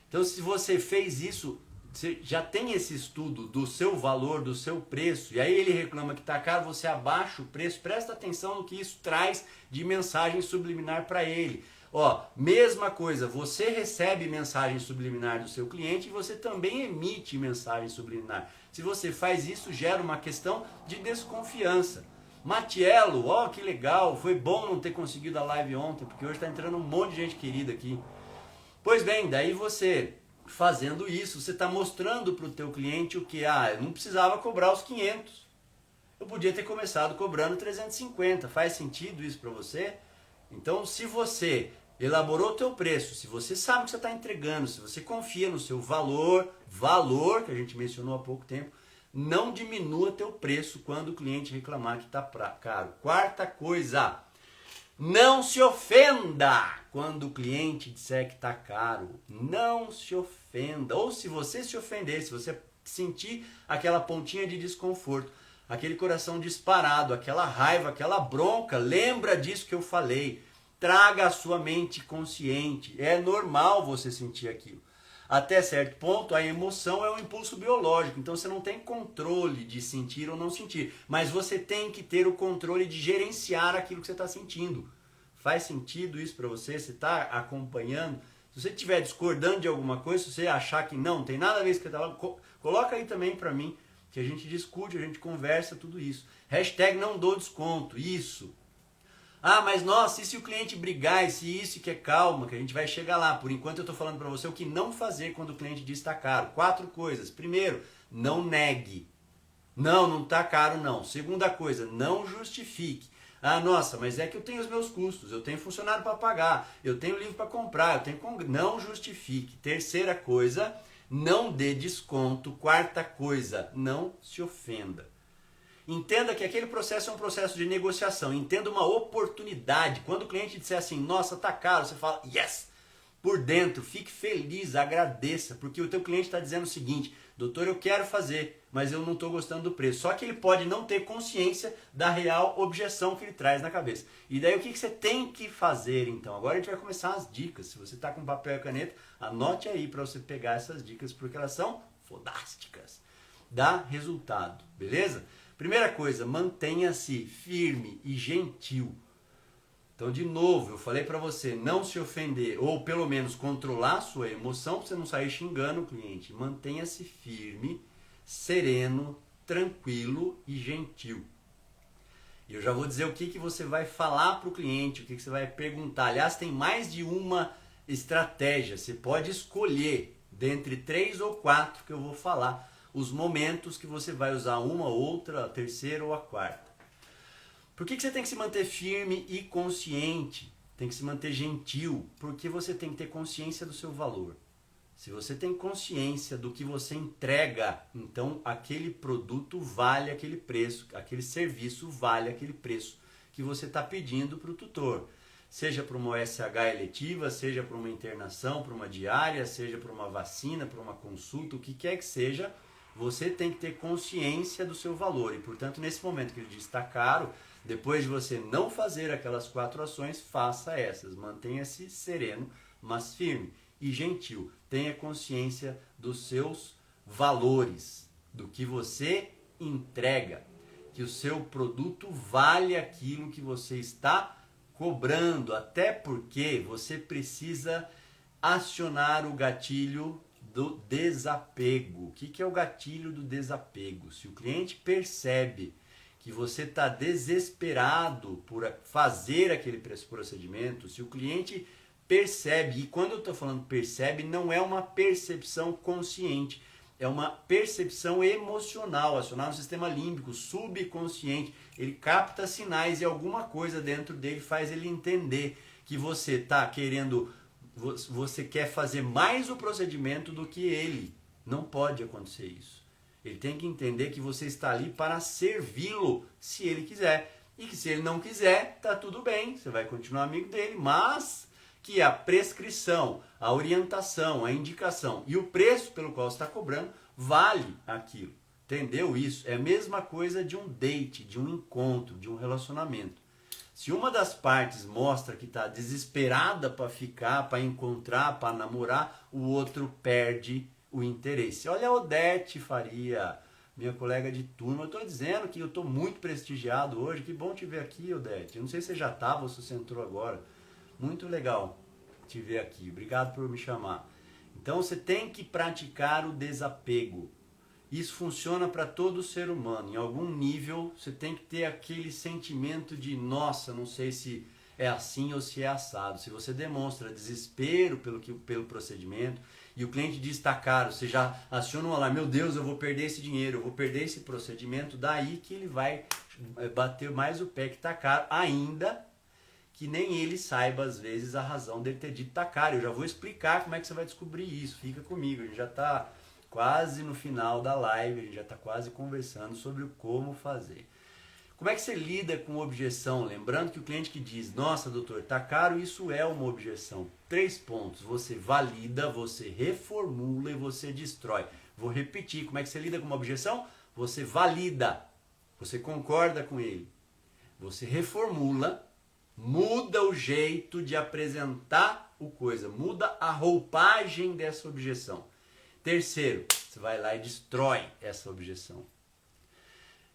Então, se você fez isso, você já tem esse estudo do seu valor, do seu preço, e aí ele reclama que está caro, você abaixa o preço. Presta atenção no que isso traz de mensagem subliminar para ele. Mesma coisa, você recebe mensagem subliminar do seu cliente e você também emite mensagem subliminar. Se você faz isso, gera uma questão de desconfiança. Matiello, que legal, foi bom não ter conseguido a live ontem, porque hoje está entrando um monte de gente querida aqui. Pois bem, daí você, fazendo isso, você está mostrando para o teu cliente o que? Eu não precisava cobrar os 500. Eu podia ter começado cobrando 350. Faz sentido isso para você? Então, se você elaborou o teu preço, se você sabe o que você está entregando, se você confia no seu valor que a gente mencionou há pouco tempo, não diminua teu preço quando o cliente reclamar que está caro. Quarta coisa, não se ofenda quando o cliente disser que está caro. Não se ofenda. Ou se você se ofender, se você sentir aquela pontinha de desconforto, aquele coração disparado, aquela raiva, aquela bronca, lembra disso que eu falei. Traga a sua mente consciente. É normal você sentir aquilo. Até certo ponto, a emoção é um impulso biológico, então você não tem controle de sentir ou não sentir, mas você tem que ter o controle de gerenciar aquilo que você está sentindo. Faz sentido isso para você? Você está acompanhando? Se você estiver discordando de alguma coisa, se você achar que não tem nada a ver com o que você está falando, coloca aí também para mim, que a gente discute, a gente conversa tudo isso. Hashtag não dou desconto, isso. Ah, mas nossa, e se o cliente brigar, e se isso, que é calma, que a gente vai chegar lá. Por enquanto eu estou falando para você o que não fazer quando o cliente diz que está caro. 4 coisas. Primeiro, não negue. Não está caro não. Segunda coisa, não justifique. Ah, nossa, mas é que eu tenho os meus custos, eu tenho funcionário para pagar, eu tenho livro para comprar, eu tenho... Não justifique. Terceira coisa, não dê desconto. Quarta coisa, não se ofenda. Entenda que aquele processo é um processo de negociação. Entenda uma oportunidade. Quando o cliente disser assim, nossa, tá caro, você fala, yes! Por dentro, fique feliz, agradeça, porque o teu cliente está dizendo o seguinte, doutor, eu quero fazer, mas eu não estou gostando do preço. Só que ele pode não ter consciência da real objeção que ele traz na cabeça. E daí o que você tem que fazer então? Agora a gente vai começar as dicas. Se você está com papel e caneta, anote aí para você pegar essas dicas, porque elas são fodásticas. Dá resultado, beleza? Primeira coisa, mantenha-se firme e gentil. Então, de novo, eu falei para você não se ofender, ou pelo menos controlar a sua emoção, para você não sair xingando o cliente. Mantenha-se firme, sereno, tranquilo e gentil. E eu já vou dizer o que você vai falar para o cliente, o que você vai perguntar. Aliás, tem mais de uma estratégia. Você pode escolher dentre 3 ou 4 que eu vou falar os momentos que você vai usar uma, outra, a terceira ou a quarta. Por que você tem que se manter firme e consciente? Tem que se manter gentil, porque você tem que ter consciência do seu valor. Se você tem consciência do que você entrega, então aquele produto vale aquele preço, aquele serviço vale aquele preço que você está pedindo para o tutor. Seja para uma OSH eletiva, seja para uma internação, para uma diária, seja para uma vacina, para uma consulta, o que quer que seja, você tem que ter consciência do seu valor. E, portanto, nesse momento que ele diz está caro, depois de você não fazer aquelas 4 ações, faça essas. Mantenha-se sereno, mas firme e gentil. Tenha consciência dos seus valores, do que você entrega, que o seu produto vale aquilo que você está cobrando, até porque você precisa acionar o gatilho do desapego. O que é o gatilho do desapego? Se o cliente percebe que você está desesperado por fazer aquele procedimento, se o cliente percebe, e quando eu estou falando percebe, não é uma percepção consciente, é uma percepção emocional, acionar no sistema límbico, subconsciente, ele capta sinais e alguma coisa dentro dele faz ele entender que você está querendo, você quer fazer mais o procedimento do que ele. Não pode acontecer isso. Ele tem que entender que você está ali para servi-lo, se ele quiser. E que se ele não quiser, tá tudo bem, você vai continuar amigo dele, mas que a prescrição, a orientação, a indicação e o preço pelo qual você está cobrando vale aquilo. Entendeu isso? É a mesma coisa de um date, de um encontro, de um relacionamento. Se uma das partes mostra que está desesperada para ficar, para encontrar, para namorar, o outro perde o interesse. Olha a Odete Faria, minha colega de turma. Eu estou dizendo que eu estou muito prestigiado hoje. Que bom te ver aqui, Odete. Eu não sei se você já estava ou se você entrou agora. Muito legal te ver aqui. Obrigado por me chamar. Então você tem que praticar o desapego. Isso funciona para todo ser humano. Em algum nível você tem que ter aquele sentimento de nossa, não sei se é assim ou se é assado. Se você demonstra desespero pelo procedimento e o cliente diz está caro, você já aciona um alarme, meu Deus, eu vou perder esse dinheiro, eu vou perder esse procedimento, daí que ele vai bater mais o pé que está caro, ainda que nem ele saiba às vezes a razão dele ter dito está caro. Eu já vou explicar como é que você vai descobrir isso, fica comigo, a gente já está quase no final da live, a gente já está quase conversando sobre como fazer. Como é que você lida com objeção? Lembrando que o cliente que diz, nossa doutor, está caro, isso é uma objeção. 3 pontos, você valida, você reformula e você destrói. Vou repetir, como é que você lida com uma objeção? Você valida, você concorda com ele, você reformula, muda o jeito de apresentar o coisa, muda a roupagem dessa objeção. Terceiro, você vai lá e destrói essa objeção.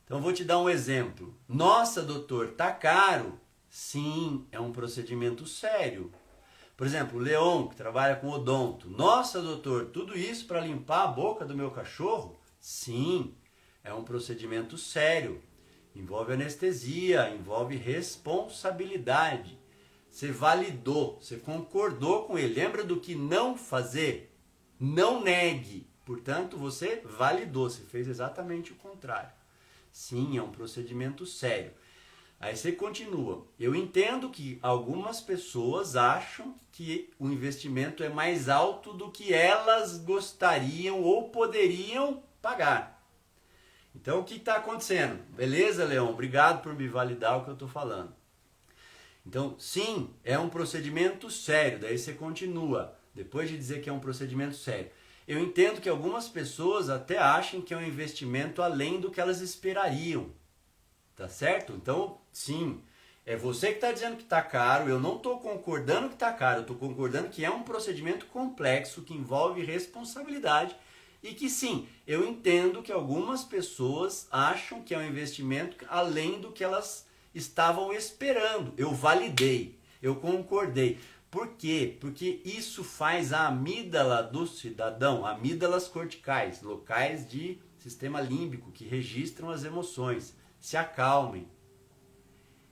Então eu vou te dar um exemplo. Nossa, doutor, tá caro? Sim, é um procedimento sério. Por exemplo, o Leon, que trabalha com odonto. Nossa, doutor, tudo isso para limpar a boca do meu cachorro? Sim, é um procedimento sério. Envolve anestesia, envolve responsabilidade. Você validou, você concordou com ele. Lembra do que não fazer? Não negue. Portanto, você validou, você fez exatamente o contrário. Sim, é um procedimento sério. Aí você continua. Eu entendo que algumas pessoas acham que o investimento é mais alto do que elas gostariam ou poderiam pagar. Então, o que está acontecendo? Beleza, Leon? Obrigado por me validar o que eu estou falando. Então, sim, é um procedimento sério. Daí você continua, depois de dizer que é um procedimento sério. Eu entendo que algumas pessoas até acham que é um investimento além do que elas esperariam. Tá certo? Então, sim, é você que está dizendo que está caro, eu não estou concordando que está caro, eu estou concordando que é um procedimento complexo, que envolve responsabilidade e que sim, eu entendo que algumas pessoas acham que é um investimento além do que elas estavam esperando. Eu validei, eu concordei. Por quê? Porque isso faz a amígdala do cidadão, amígdalas corticais, locais de sistema límbico que registram as emoções, se acalmem.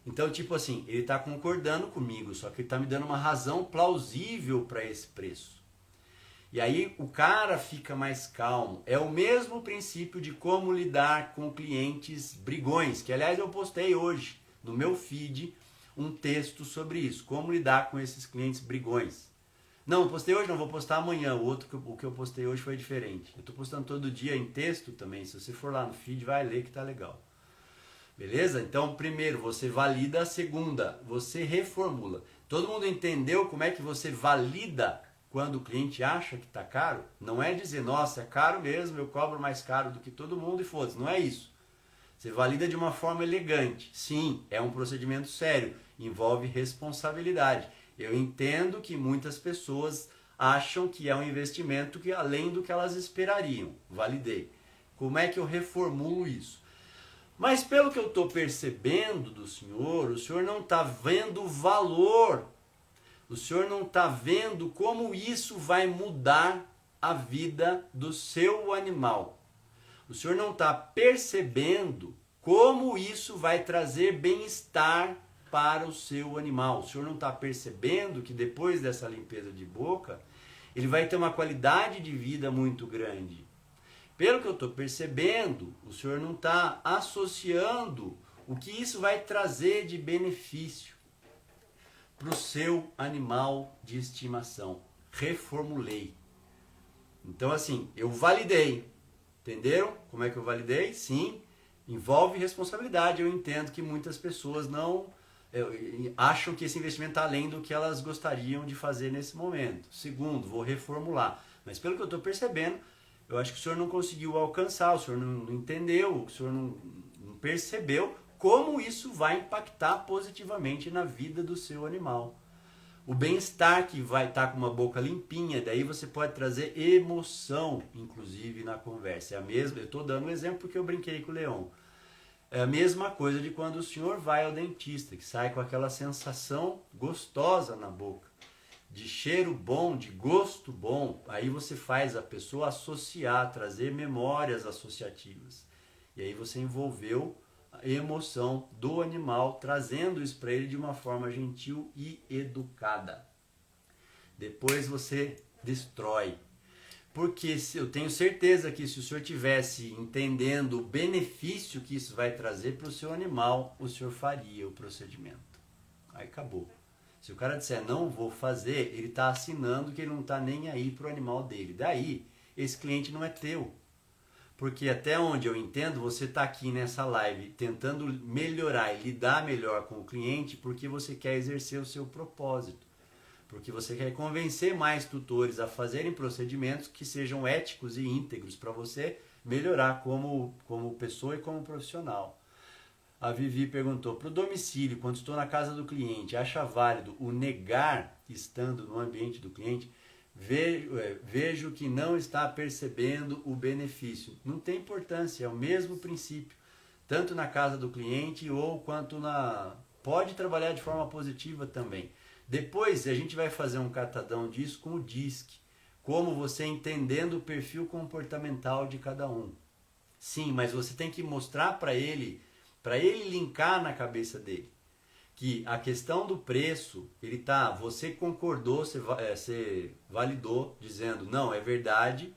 Então, tipo assim, ele está concordando comigo, só que ele está me dando uma razão plausível para esse preço. E aí o cara fica mais calmo. É o mesmo princípio de como lidar com clientes brigões, que aliás eu postei hoje no meu feed um texto sobre isso, como lidar com esses clientes brigões. Não, eu postei hoje, não, vou postar amanhã. O que eu postei hoje foi diferente. Eu estou postando todo dia em texto também, se você for lá no feed vai ler que tá legal. Beleza? Então, primeiro, você valida. A segunda, você reformula. Todo mundo entendeu como é que você valida quando o cliente acha que está caro? Não é dizer, nossa, é caro mesmo, eu cobro mais caro do que todo mundo e foda-se. Não é isso. Você valida de uma forma elegante. Sim, é um procedimento sério, envolve responsabilidade. Eu entendo que muitas pessoas acham que é um investimento que além do que elas esperariam. Validei. Como é que eu reformulo isso? Mas pelo que eu estou percebendo do senhor, o senhor não está vendo o valor. O senhor não está vendo como isso vai mudar a vida do seu animal. O senhor não está percebendo como isso vai trazer bem-estar para o seu animal. O senhor não está percebendo que depois dessa limpeza de boca, ele vai ter uma qualidade de vida muito grande. Pelo que eu estou percebendo, o senhor não está associando o que isso vai trazer de benefício para o seu animal de estimação. Reformulei. Então assim, eu validei. Entenderam como é que eu validei? Sim, envolve responsabilidade. Eu entendo que muitas pessoas não acham que esse investimento está além do que elas gostariam de fazer nesse momento. Segundo, vou reformular. Mas pelo que eu estou percebendo, eu acho que o senhor não conseguiu alcançar, o senhor não entendeu, o senhor não percebeu como isso vai impactar positivamente na vida do seu animal. O bem-estar que vai estar com uma boca limpinha, daí você pode trazer emoção, inclusive, na conversa. É a mesma, eu estou dando um exemplo porque eu brinquei com o Leon. É a mesma coisa de quando o senhor vai ao dentista, que sai com aquela sensação gostosa na boca, de cheiro bom, de gosto bom. Aí você faz a pessoa associar, trazer memórias associativas. E aí você envolveu a emoção do animal, trazendo isso para ele de uma forma gentil e educada. Depois você destrói. Porque eu tenho certeza que se o senhor tivesse entendendo o benefício que isso vai trazer para o seu animal, o senhor faria o procedimento. Aí acabou. Se o cara disser não vou fazer, ele está assinando que ele não está nem aí para o animal dele. Daí, esse cliente não é teu. Porque até onde eu entendo, você está aqui nessa live tentando melhorar e lidar melhor com o cliente porque você quer exercer o seu propósito. Porque você quer convencer mais tutores a fazerem procedimentos que sejam éticos e íntegros para você melhorar como pessoa e como profissional. A Vivi perguntou, para o domicílio, quando estou na casa do cliente, acha válido o negar estando no ambiente do cliente? Vejo que não está percebendo o benefício. Não tem importância, é o mesmo princípio. Tanto na casa do cliente ou quanto na... Pode trabalhar de forma positiva também. Depois a gente vai fazer um catadão disso com o DISC. Como você entendendo o perfil comportamental de cada um. Sim, mas você tem que mostrar para ele linkar na cabeça dele. Que a questão do preço, você concordou, você validou, dizendo, não, é verdade,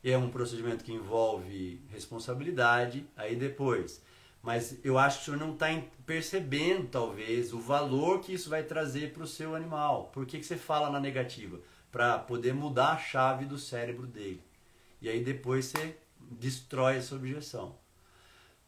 é um procedimento que envolve responsabilidade, aí depois... Mas eu acho que o senhor não está percebendo, talvez, o valor que isso vai trazer para o seu animal. Por que você fala na negativa? Para poder mudar a chave do cérebro dele. E aí depois você destrói essa objeção.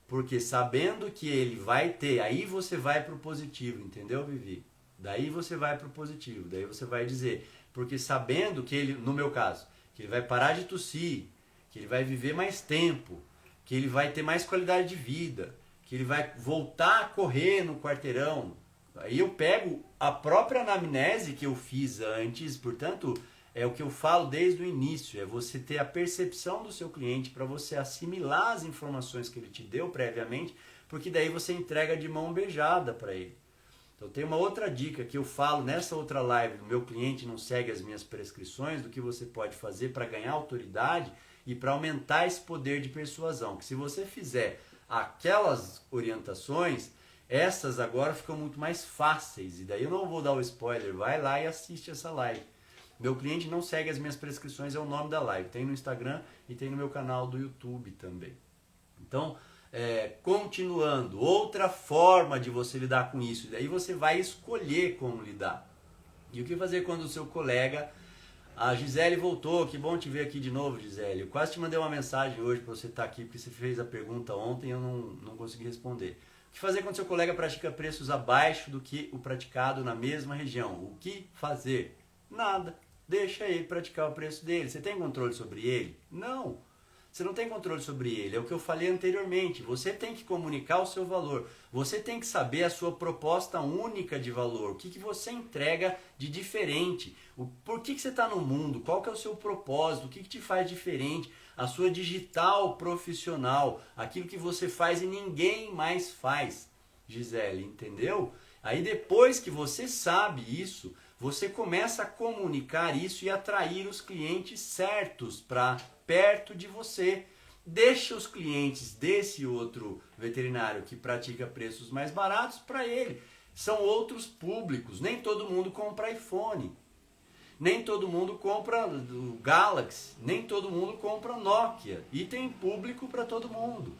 Porque sabendo que ele vai ter, aí você vai para o positivo, entendeu, Vivi? Daí você vai para o positivo, daí você vai dizer. Porque sabendo que ele, no meu caso, que ele vai parar de tossir, que ele vai viver mais tempo, que ele vai ter mais qualidade de vida, que ele vai voltar a correr no quarteirão. Aí eu pego a própria anamnese que eu fiz antes, portanto, é o que eu falo desde o início, é você ter a percepção do seu cliente para você assimilar as informações que ele te deu previamente, porque daí você entrega de mão beijada para ele. Então tem uma outra dica que eu falo nessa outra live, do meu cliente não segue as minhas prescrições, do que você pode fazer para ganhar autoridade e para aumentar esse poder de persuasão. Que se você fizer aquelas orientações, essas agora ficam muito mais fáceis. E daí eu não vou dar o spoiler, vai lá e assiste essa live. Meu cliente não segue as minhas prescrições, é o nome da live. Tem no Instagram e tem no meu canal do YouTube também. Então, continuando, outra forma de você lidar com isso. Daí você vai escolher como lidar. E o que fazer quando o seu colega... A Gisele voltou, que bom te ver aqui de novo, Gisele. Eu quase te mandei uma mensagem hoje para você estar aqui, porque você fez a pergunta ontem e eu não consegui responder. O que fazer quando seu colega pratica preços abaixo do que o praticado na mesma região? O que fazer? Nada. Deixa ele praticar o preço dele. Você tem controle sobre ele? Não. Você não tem controle sobre ele. É o que eu falei anteriormente. Você tem que comunicar o seu valor. Você tem que saber a sua proposta única de valor. O que você entrega de diferente. Por que você está no mundo? Qual que é o seu propósito? O que te faz diferente? A sua digital profissional. Aquilo que você faz e ninguém mais faz. Gisele, entendeu? Aí depois que você sabe isso, você começa a comunicar isso e atrair os clientes certos para perto de você. Deixa os clientes desse outro veterinário que pratica preços mais baratos para ele. São outros públicos. Nem todo mundo compra iPhone. Nem todo mundo compra o Galaxy. Nem todo mundo compra Nokia. E tem público para todo mundo.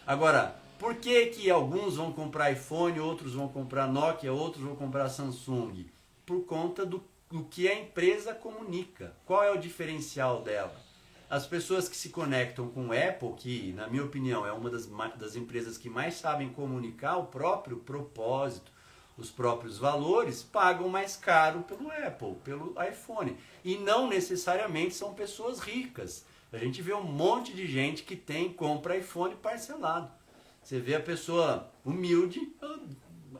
Agora, por que alguns vão comprar iPhone, outros vão comprar Nokia, outros vão comprar Samsung? Por conta do que a empresa comunica. Qual é o diferencial dela? As pessoas que se conectam com o Apple, que na minha opinião é uma das empresas que mais sabem comunicar o próprio propósito, os próprios valores, pagam mais caro pelo Apple, pelo iPhone. E não necessariamente são pessoas ricas. A gente vê um monte de gente que compra iPhone parcelado. Você vê a pessoa humilde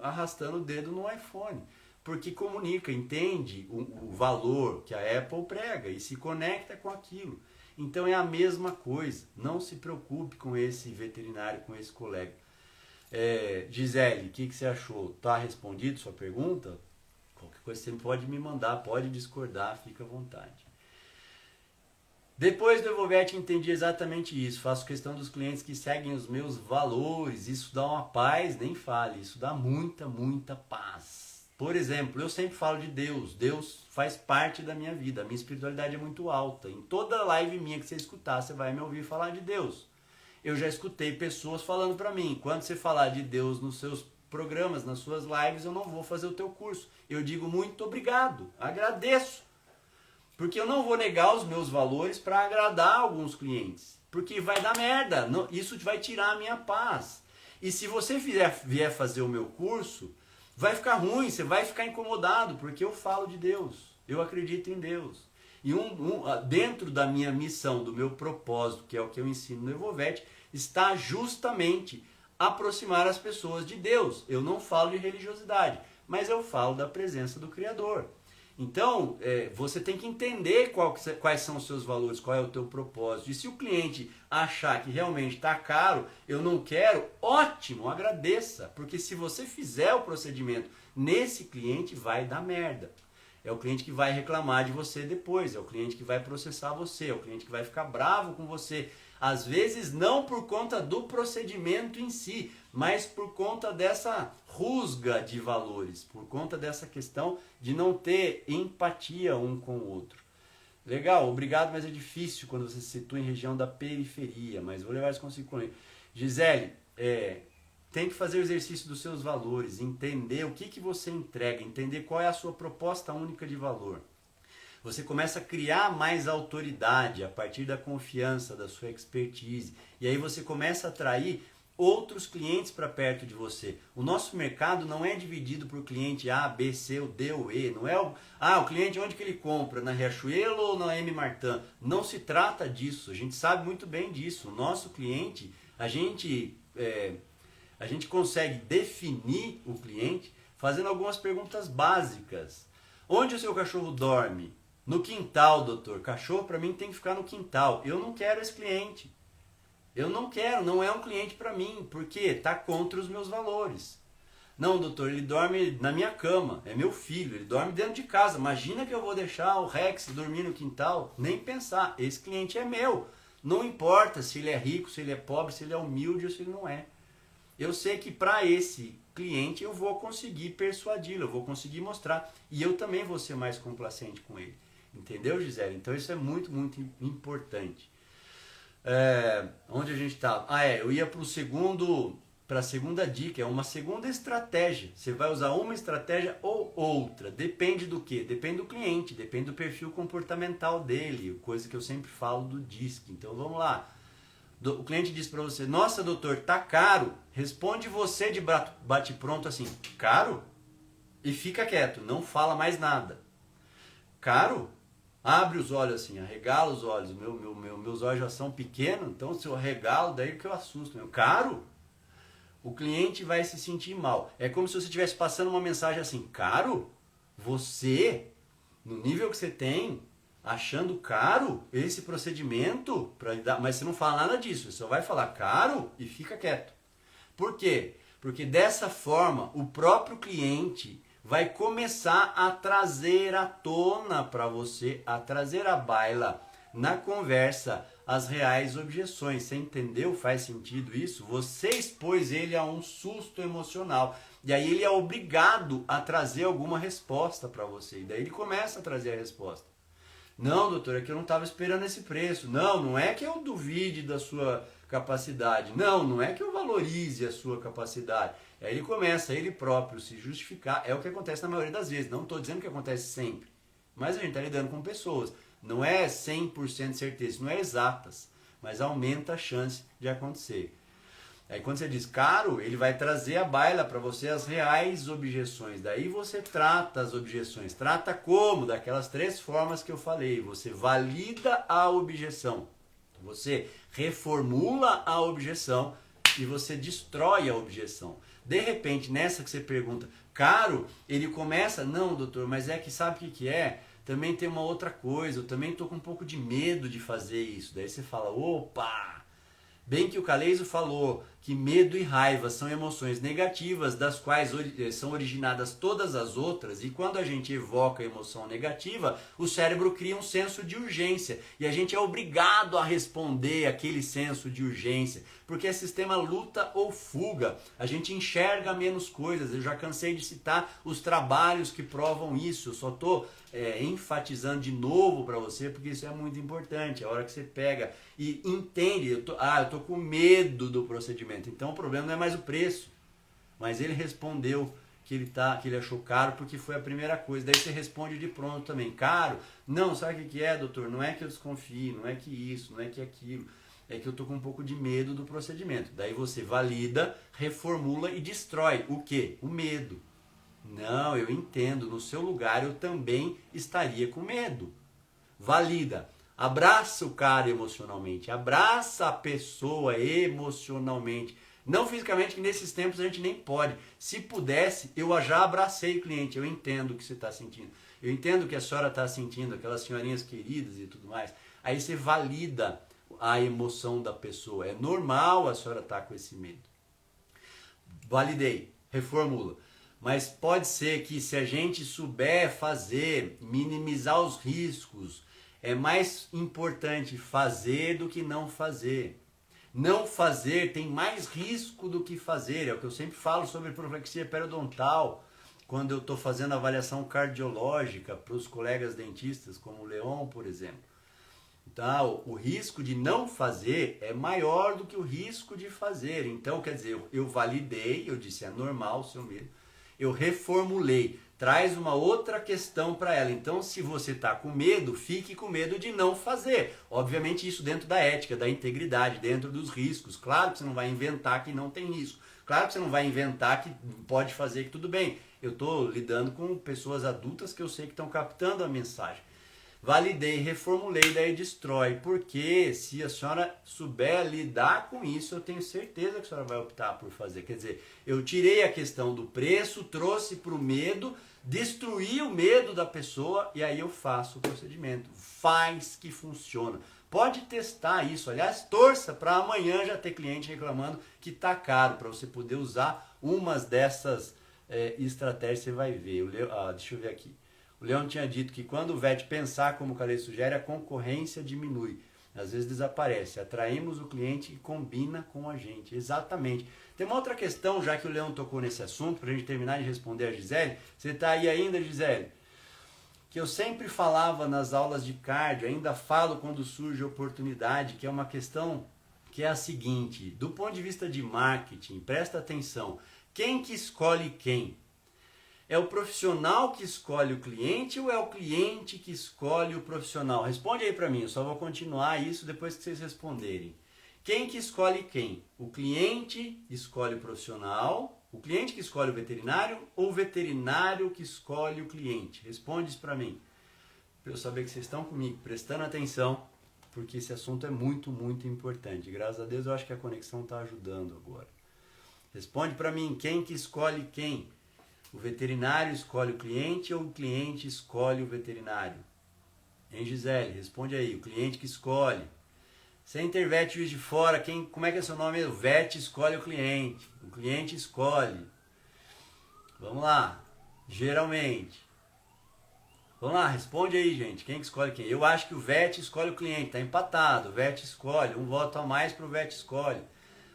arrastando o dedo no iPhone. Porque comunica, entende o valor que a Apple prega e se conecta com aquilo. Então é a mesma coisa. Não se preocupe com esse veterinário, com esse colega. Gisele, o que você achou? Está respondido sua pergunta? Qualquer coisa você pode me mandar, pode discordar, fica à vontade. Depois do Evolvet entendi exatamente isso. Faço questão dos clientes que seguem os meus valores. Isso dá uma paz, nem fale. Isso dá muita, muita paz. Por exemplo, eu sempre falo de Deus. Deus faz parte da minha vida. A minha espiritualidade é muito alta. Em toda live minha que você escutar, você vai me ouvir falar de Deus. Eu já escutei pessoas falando para mim, quando você falar de Deus nos seus programas, nas suas lives, eu não vou fazer o teu curso. Eu digo muito obrigado, agradeço. Porque eu não vou negar os meus valores para agradar alguns clientes. Porque vai dar merda, isso vai tirar a minha paz. E se você vier fazer o meu curso, vai ficar ruim, você vai ficar incomodado, porque eu falo de Deus, eu acredito em Deus. E dentro da minha missão, do meu propósito, que é o que eu ensino no Evovete, está justamente aproximar as pessoas de Deus. Eu não falo de religiosidade, mas eu falo da presença do Criador. Então, você tem que entender quais são os seus valores, qual é o teu propósito. E se o cliente achar que realmente está caro, eu não quero, ótimo, agradeça. Porque se você fizer o procedimento nesse cliente, vai dar merda. É o cliente que vai reclamar de você depois, é o cliente que vai processar você, é o cliente que vai ficar bravo com você. Às vezes não por conta do procedimento em si, mas por conta dessa rusga de valores, por conta dessa questão de não ter empatia um com o outro. Legal, obrigado, mas é difícil quando você se situa em região da periferia, mas vou levar isso consigo comigo. Gisele, tem que fazer o exercício dos seus valores, entender o que você entrega, entender qual é a sua proposta única de valor. Você começa a criar mais autoridade a partir da confiança, da sua expertise. E aí você começa a atrair outros clientes para perto de você. O nosso mercado não é dividido por cliente A, B, C, ou D ou E. Não é o cliente onde que ele compra, na Riachuelo ou na M. Martin. Não se trata disso. A gente sabe muito bem disso. O nosso cliente, a gente consegue definir o cliente fazendo algumas perguntas básicas. Onde o seu cachorro dorme? No quintal, doutor. Cachorro para mim tem que ficar no quintal. Eu não quero esse cliente. Eu não quero, não é um cliente para mim, porque está contra os meus valores. Não, doutor, ele dorme na minha cama, é meu filho, ele dorme dentro de casa. Imagina que eu vou deixar o Rex dormir no quintal? Nem pensar, esse cliente é meu. Não importa se ele é rico, se ele é pobre, se ele é humilde ou se ele não é. Eu sei que para esse cliente eu vou conseguir persuadi-lo, eu vou conseguir mostrar. E eu também vou ser mais complacente com ele. Entendeu, Gisele? Então isso é muito, muito importante. Onde a gente está? Eu ia para a segunda dica, é uma segunda estratégia. Você vai usar uma estratégia ou outra. Depende do quê? Depende do cliente, depende do perfil comportamental dele, coisa que eu sempre falo do DISC. Então vamos lá. O cliente diz para você, nossa doutor, tá caro. Responde você de bate-pronto assim, caro? E fica quieto, não fala mais nada. Caro? Abre os olhos assim, arregala os olhos. Meus olhos já são pequenos, então se eu arregalo, daí que eu assusto. Caro? O cliente vai se sentir mal. É como se você estivesse passando uma mensagem assim, caro? Você, no nível que você tem, achando caro esse procedimento, mas você não fala nada disso, você só vai falar caro e fica quieto. Por quê? Porque dessa forma, o próprio cliente vai começar a trazer à tona para você, a trazer à baila na conversa as reais objeções. Você entendeu? Faz sentido isso? Você expôs ele a um susto emocional. E aí ele é obrigado a trazer alguma resposta para você. E daí ele começa a trazer a resposta. Não, doutor, é que eu não estava esperando esse preço. Não é que eu duvide da sua capacidade. Não é que eu valorize a sua capacidade. Aí ele começa, ele próprio, se justificar. É o que acontece na maioria das vezes. Não estou dizendo que acontece sempre. Mas a gente está lidando com pessoas. Não é 100% de certeza, não é exatas. Mas aumenta a chance de acontecer. Aí quando você diz caro, ele vai trazer à baila para você as reais objeções. Daí você trata as objeções. Trata como? Daquelas 3 formas que eu falei. Você valida a objeção. Você reformula a objeção e você destrói a objeção. De repente, nessa que você pergunta, caro, ele começa, não, doutor, mas é que sabe o que é? Também tem uma outra coisa, eu também estou com um pouco de medo de fazer isso. Daí você fala, opa! Bem que o Caleiso falou que medo e raiva são emoções negativas, das quais são originadas todas as outras, e quando a gente evoca a emoção negativa, o cérebro cria um senso de urgência, e a gente é obrigado a responder aquele senso de urgência, porque é sistema luta ou fuga, a gente enxerga menos coisas. Eu já cansei de citar os trabalhos que provam isso, eu só estou enfatizando de novo para você, porque isso é muito importante. A hora que você pega e entende, eu tô com medo do procedimento, então o problema não é mais o preço, mas ele respondeu que ele achou caro porque foi a primeira coisa. Daí você responde de pronto também, caro? Não, sabe o que é, doutor? Não é que eu desconfie, não é que isso, não é que aquilo, é que eu tô com um pouco de medo do procedimento. Daí você valida, reformula e destrói o quê? O medo. Não, eu entendo, no seu lugar eu também estaria com medo. Valida, abraça o cara emocionalmente, abraça a pessoa emocionalmente. Não fisicamente, que nesses tempos a gente nem pode. Se pudesse, eu já abracei o cliente, eu entendo o que você está sentindo. Eu entendo o que a senhora está sentindo, aquelas senhorinhas queridas e tudo mais. Aí você valida a emoção da pessoa. É normal a senhora estar com esse medo. Validei, reformula. Mas pode ser que, se a gente souber fazer, minimizar os riscos, é mais importante fazer do que não fazer. Não fazer tem mais risco do que fazer. É o que eu sempre falo sobre profilaxia periodontal, quando eu estou fazendo avaliação cardiológica para os colegas dentistas, como o Leon, por exemplo. Então, o risco de não fazer é maior do que o risco de fazer. Então, quer dizer, eu validei, eu disse, é normal o seu medo. Eu reformulei, traz uma outra questão para ela. Então, se você está com medo, fique com medo de não fazer. Obviamente, isso dentro da ética, da integridade, dentro dos riscos. Claro que você não vai inventar que não tem risco. Claro que você não vai inventar que pode fazer que tudo bem. Eu estou lidando com pessoas adultas que eu sei que estão captando a mensagem. Validei, reformulei, daí destrói. Porque se a senhora souber lidar com isso, eu tenho certeza que a senhora vai optar por fazer. Quer dizer, eu tirei a questão do preço, trouxe para o medo, destruí o medo da pessoa e aí eu faço o procedimento. Faz que funciona. Pode testar isso. Aliás, torça para amanhã já ter cliente reclamando que está caro, para você poder usar umas dessas estratégias. Você vai ver. Deixa eu ver aqui. O Leão tinha dito que quando o VET pensar como o Calais sugere, a concorrência diminui. Às vezes desaparece. Atraímos o cliente que combina com a gente. Exatamente. Tem uma outra questão, já que o Leão tocou nesse assunto, para a gente terminar de responder a Gisele. Você está aí ainda, Gisele? Que eu sempre falava nas aulas de cardio, ainda falo quando surge oportunidade, que é uma questão que é a seguinte. Do ponto de vista de marketing, presta atenção. Quem que escolhe quem? É o profissional que escolhe o cliente ou é o cliente que escolhe o profissional? Responde aí para mim, eu só vou continuar isso depois que vocês responderem. Quem que escolhe quem? O cliente escolhe o profissional, o cliente que escolhe o veterinário ou o veterinário que escolhe o cliente? Responde isso para mim, para eu saber que vocês estão comigo, prestando atenção, porque esse assunto é muito, muito importante. Graças a Deus eu acho que a conexão está ajudando agora. Responde para mim, quem que escolhe quem? O veterinário escolhe o cliente ou o cliente escolhe o veterinário? Hein, Gisele? Responde aí. O cliente que escolhe. Sem ter VET Juiz de Fora, como é que é seu nome? O VET escolhe o cliente escolhe. Vamos lá. Geralmente. Vamos lá, responde aí, gente. Quem que escolhe quem? Eu acho que o VET escolhe o cliente. Tá empatado. O VET escolhe. Um voto a mais pro VET escolhe.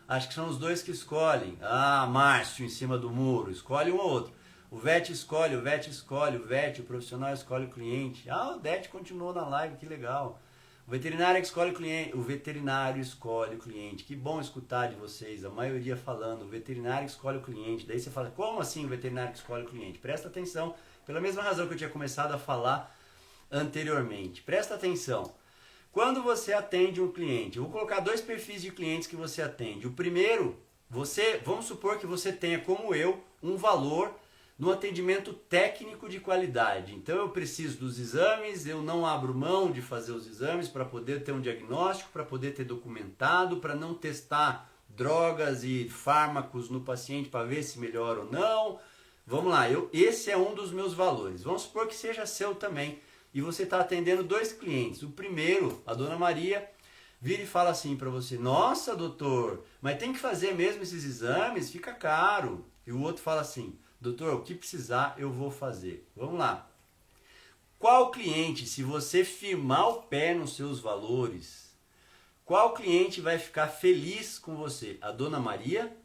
Acho que são os dois que escolhem. Ah, Márcio em cima do muro. Escolhe um ou outro. O VET escolhe, o VET, o profissional escolhe o cliente. Ah, o DET continuou na live, que legal. O veterinário escolhe o cliente, o veterinário escolhe o cliente. Que bom escutar de vocês, a maioria falando, o veterinário escolhe o cliente. Daí você fala, como assim o veterinário escolhe o cliente? Presta atenção, pela mesma razão que eu tinha começado a falar anteriormente. Presta atenção. Quando você atende um cliente, eu vou colocar dois perfis de clientes que você atende. O primeiro, vamos supor que você tenha, como eu, um valor no atendimento técnico de qualidade. Então eu preciso dos exames, eu não abro mão de fazer os exames para poder ter um diagnóstico, para poder ter documentado, para não testar drogas e fármacos no paciente para ver se melhora ou não. Vamos lá, esse é um dos meus valores. Vamos supor que seja seu também. E você está atendendo dois clientes. O primeiro, a dona Maria, vira e fala assim para você, nossa doutor, mas tem que fazer mesmo esses exames, fica caro. E o outro fala assim, doutor, o que precisar eu vou fazer. Vamos lá. Qual cliente, se você firmar o pé nos seus valores, qual cliente vai ficar feliz com você? A dona Maria,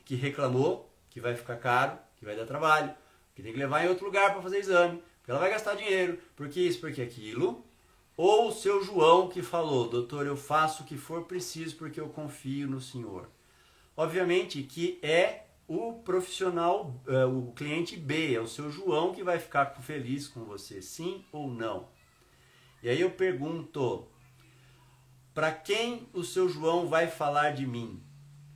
que reclamou que vai ficar caro, que vai dar trabalho, que tem que levar em outro lugar para fazer exame, porque ela vai gastar dinheiro, porque isso, porque aquilo. Ou o seu João que falou, doutor, eu faço o que for preciso porque eu confio no senhor. Obviamente que é o profissional, o cliente B, é o seu João que vai ficar feliz com você, sim ou não? E aí eu pergunto, para quem o seu João vai falar de mim?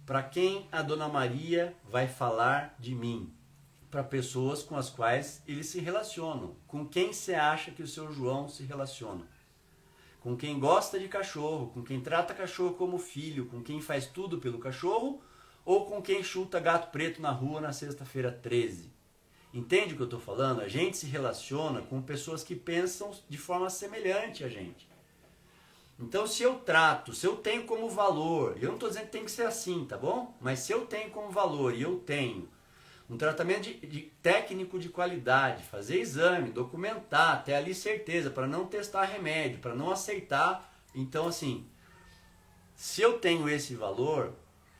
Para quem a dona Maria vai falar de mim? Para pessoas com as quais eles se relacionam. Com quem você acha que o seu João se relaciona? Com quem gosta de cachorro, com quem trata cachorro como filho, com quem faz tudo pelo cachorro, ou com quem chuta gato preto na rua na sexta-feira 13. Entende o que eu estou falando? A gente se relaciona com pessoas que pensam de forma semelhante a gente. Então se eu trato, se eu tenho como valor, eu não estou dizendo que tem que ser assim, tá bom? Mas se eu tenho como valor e eu tenho um tratamento de técnico de qualidade, fazer exame, documentar, ter ali certeza, para não testar remédio, para não aceitar. Então, assim, se eu tenho esse valor,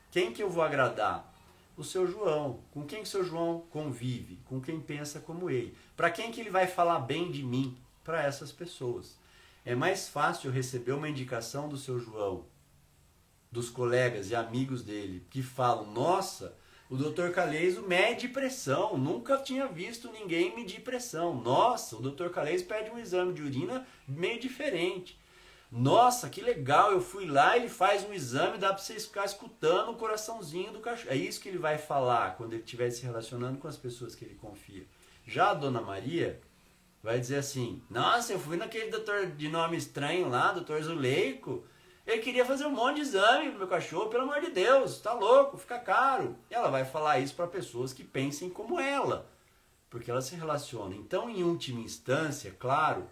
quem que eu vou agradar? O seu João. Com quem que o seu João convive? Com quem pensa como ele. Para quem que ele vai falar bem de mim? Para essas pessoas. É mais fácil receber uma indicação do seu João, dos colegas e amigos dele, que falam, nossa, o Dr. Caleso mede pressão, nunca tinha visto ninguém medir pressão. Nossa, o Dr. Caleso pede um exame de urina meio diferente. Nossa, que legal, eu fui lá, ele faz um exame, dá para vocês ficar escutando o coraçãozinho do cachorro. É isso que ele vai falar quando ele estiver se relacionando com as pessoas que ele confia. Já a dona Maria vai dizer assim, nossa, eu fui naquele doutor de nome estranho lá, doutor Zuleico, ele queria fazer um monte de exame pro meu cachorro, pelo amor de Deus, tá louco, fica caro. E ela vai falar isso para pessoas que pensem como ela, porque ela se relaciona. Então, em última instância, claro,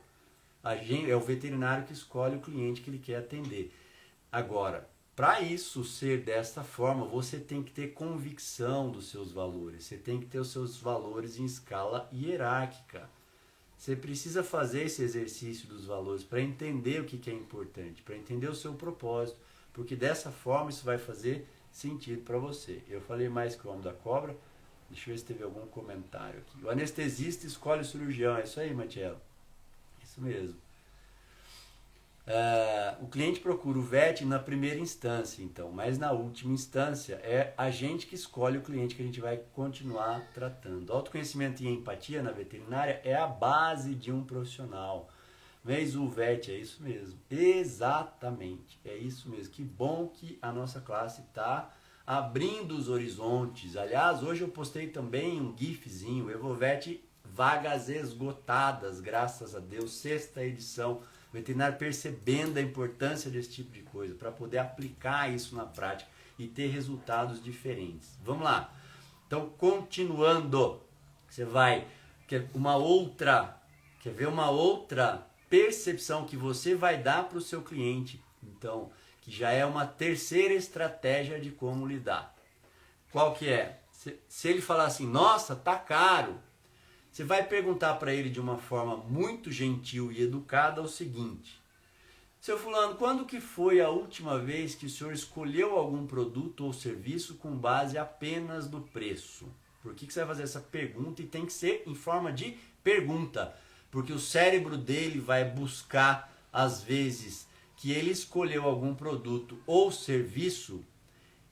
é o veterinário que escolhe o cliente que ele quer atender. Agora, para isso ser desta forma, você tem que ter convicção dos seus valores, você tem que ter os seus valores em escala hierárquica. Você precisa fazer esse exercício dos valores para entender o que é importante, para entender o seu propósito, porque dessa forma isso vai fazer sentido para você. Eu falei mais que o homem da cobra, deixa eu ver se teve algum comentário aqui. O anestesista escolhe o cirurgião, é isso aí, Matielo? Isso mesmo. O cliente procura o VET na primeira instância, então, mas na última instância é a gente que escolhe o cliente que a gente vai continuar tratando. Autoconhecimento e empatia na veterinária é a base de um profissional. Mas o VET é isso mesmo, exatamente, é isso mesmo. Que bom que a nossa classe está abrindo os horizontes. Aliás, hoje eu postei também um gifzinho, Evovet vagas esgotadas, graças a Deus, 6ª edição. O veterinário percebendo a importância desse tipo de coisa, para poder aplicar isso na prática e ter resultados diferentes. Vamos lá. Então, continuando, você vai, quer ver uma outra percepção que você vai dar para o seu cliente, então, que já é uma terceira estratégia de como lidar. Qual que é? Se ele falar assim, nossa, tá caro, você vai perguntar para ele de uma forma muito gentil e educada o seguinte: seu fulano, quando que foi a última vez que o senhor escolheu algum produto ou serviço com base apenas no preço? Por que você vai fazer essa pergunta? E tem que ser em forma de pergunta, porque o cérebro dele vai buscar, às vezes, que ele escolheu algum produto ou serviço,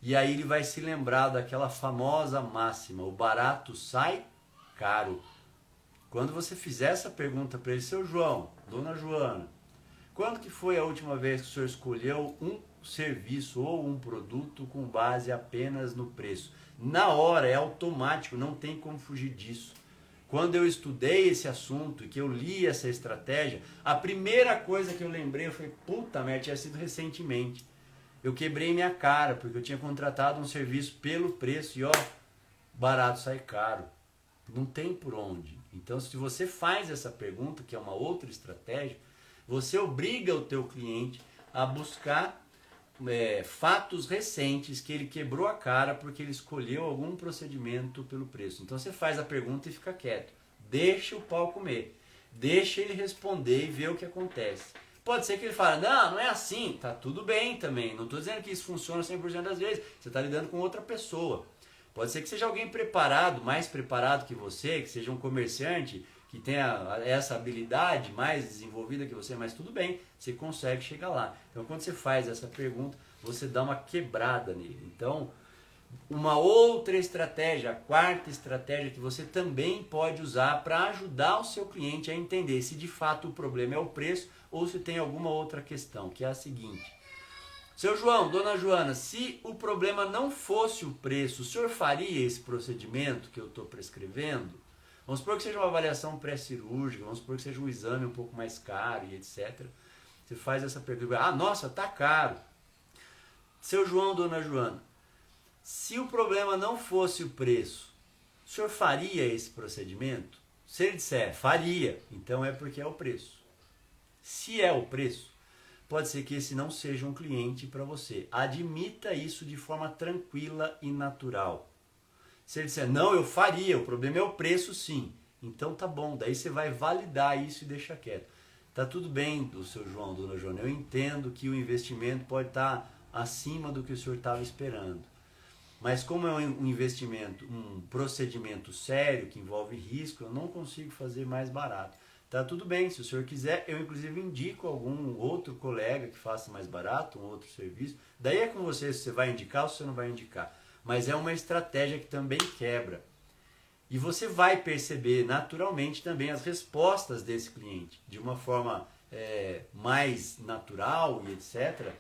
e aí ele vai se lembrar daquela famosa máxima, o barato sai caro. Quando você fizer essa pergunta para ele, seu João, dona Joana, quando que foi a última vez que o senhor escolheu um serviço ou um produto com base apenas no preço? Na hora, é automático, não tem como fugir disso. Quando eu estudei esse assunto e que eu li essa estratégia, a primeira coisa que eu lembrei, eu falei, puta merda, tinha sido recentemente. Eu quebrei minha cara, porque eu tinha contratado um serviço pelo preço e ó, barato sai caro. Não tem por onde. Então, se você faz essa pergunta, que é uma outra estratégia, você obriga o teu cliente a buscar fatos recentes que ele quebrou a cara porque ele escolheu algum procedimento pelo preço. Então você faz a pergunta e fica quieto. Deixa o pau comer. Deixa ele responder e ver o que acontece. Pode ser que ele fale, não é assim. Tá tudo bem também. Não estou dizendo que isso funciona 100% das vezes. Você está lidando com outra pessoa. Pode ser que seja alguém preparado, mais preparado que você, que seja um comerciante que tenha essa habilidade mais desenvolvida que você, mas tudo bem, você consegue chegar lá. Então, quando você faz essa pergunta, você dá uma quebrada nele. Então, uma outra estratégia, a quarta estratégia que você também pode usar para ajudar o seu cliente a entender se de fato o problema é o preço ou se tem alguma outra questão, que é a seguinte. Seu João, dona Joana, se o problema não fosse o preço, o senhor faria esse procedimento que eu estou prescrevendo? Vamos supor que seja uma avaliação pré-cirúrgica, vamos supor que seja um exame um pouco mais caro e etc. Você faz essa pergunta, nossa, tá caro. Seu João, dona Joana, se o problema não fosse o preço, o senhor faria esse procedimento? Se ele disser, faria, então é porque é o preço. Se é o preço, pode ser que esse não seja um cliente para você. Admita isso de forma tranquila e natural. Se ele disser, não, eu faria, o problema é o preço sim. Então tá bom, daí você vai validar isso e deixa quieto. Tá tudo bem, do seu João, dona Joana, eu entendo que o investimento pode estar acima do que o senhor estava esperando. Mas como é um investimento, um procedimento sério, que envolve risco, eu não consigo fazer mais barato. Tá tudo bem, se o senhor quiser, eu inclusive indico algum outro colega que faça mais barato, um outro serviço. Daí é com você se você vai indicar ou se você não vai indicar. Mas é uma estratégia que também quebra. E você vai perceber naturalmente também as respostas desse cliente, de uma forma mais natural e etc.,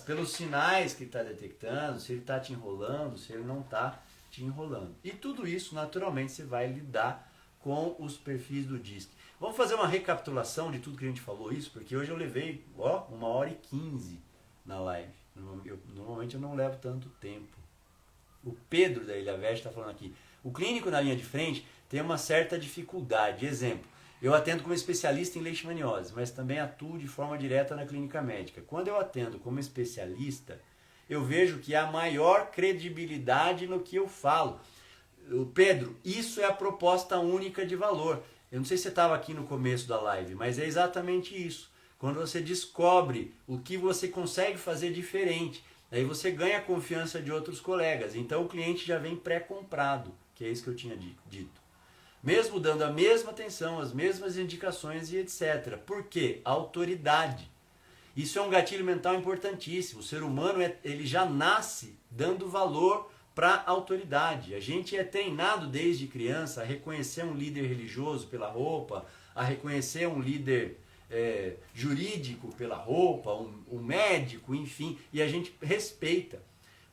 pelos sinais que ele está detectando, se ele está te enrolando, se ele não está te enrolando. E tudo isso, naturalmente, você vai lidar com os perfis do DISC. Vamos fazer uma recapitulação de tudo que a gente falou isso, porque hoje eu levei 1h15 na live. Normalmente eu não levo tanto tempo. O Pedro da Ilha Verde está falando aqui. O clínico na linha de frente tem uma certa dificuldade. Exemplo, eu atendo como especialista em leishmaniose, mas também atuo de forma direta na clínica médica. Quando eu atendo como especialista, eu vejo que há maior credibilidade no que eu falo. Pedro, isso é a proposta única de valor. Eu não sei se você estava aqui no começo da live, mas é exatamente isso. Quando você descobre o que você consegue fazer diferente, aí você ganha a confiança de outros colegas. Então o cliente já vem pré-comprado, que é isso que eu tinha dito. Mesmo dando a mesma atenção, as mesmas indicações e etc. Por quê? Autoridade. Isso é um gatilho mental importantíssimo. O ser humano ele já nasce dando valor para a autoridade. A gente é treinado desde criança a reconhecer um líder religioso pela roupa, a reconhecer um líder jurídico pela roupa, um médico, enfim, e a gente respeita.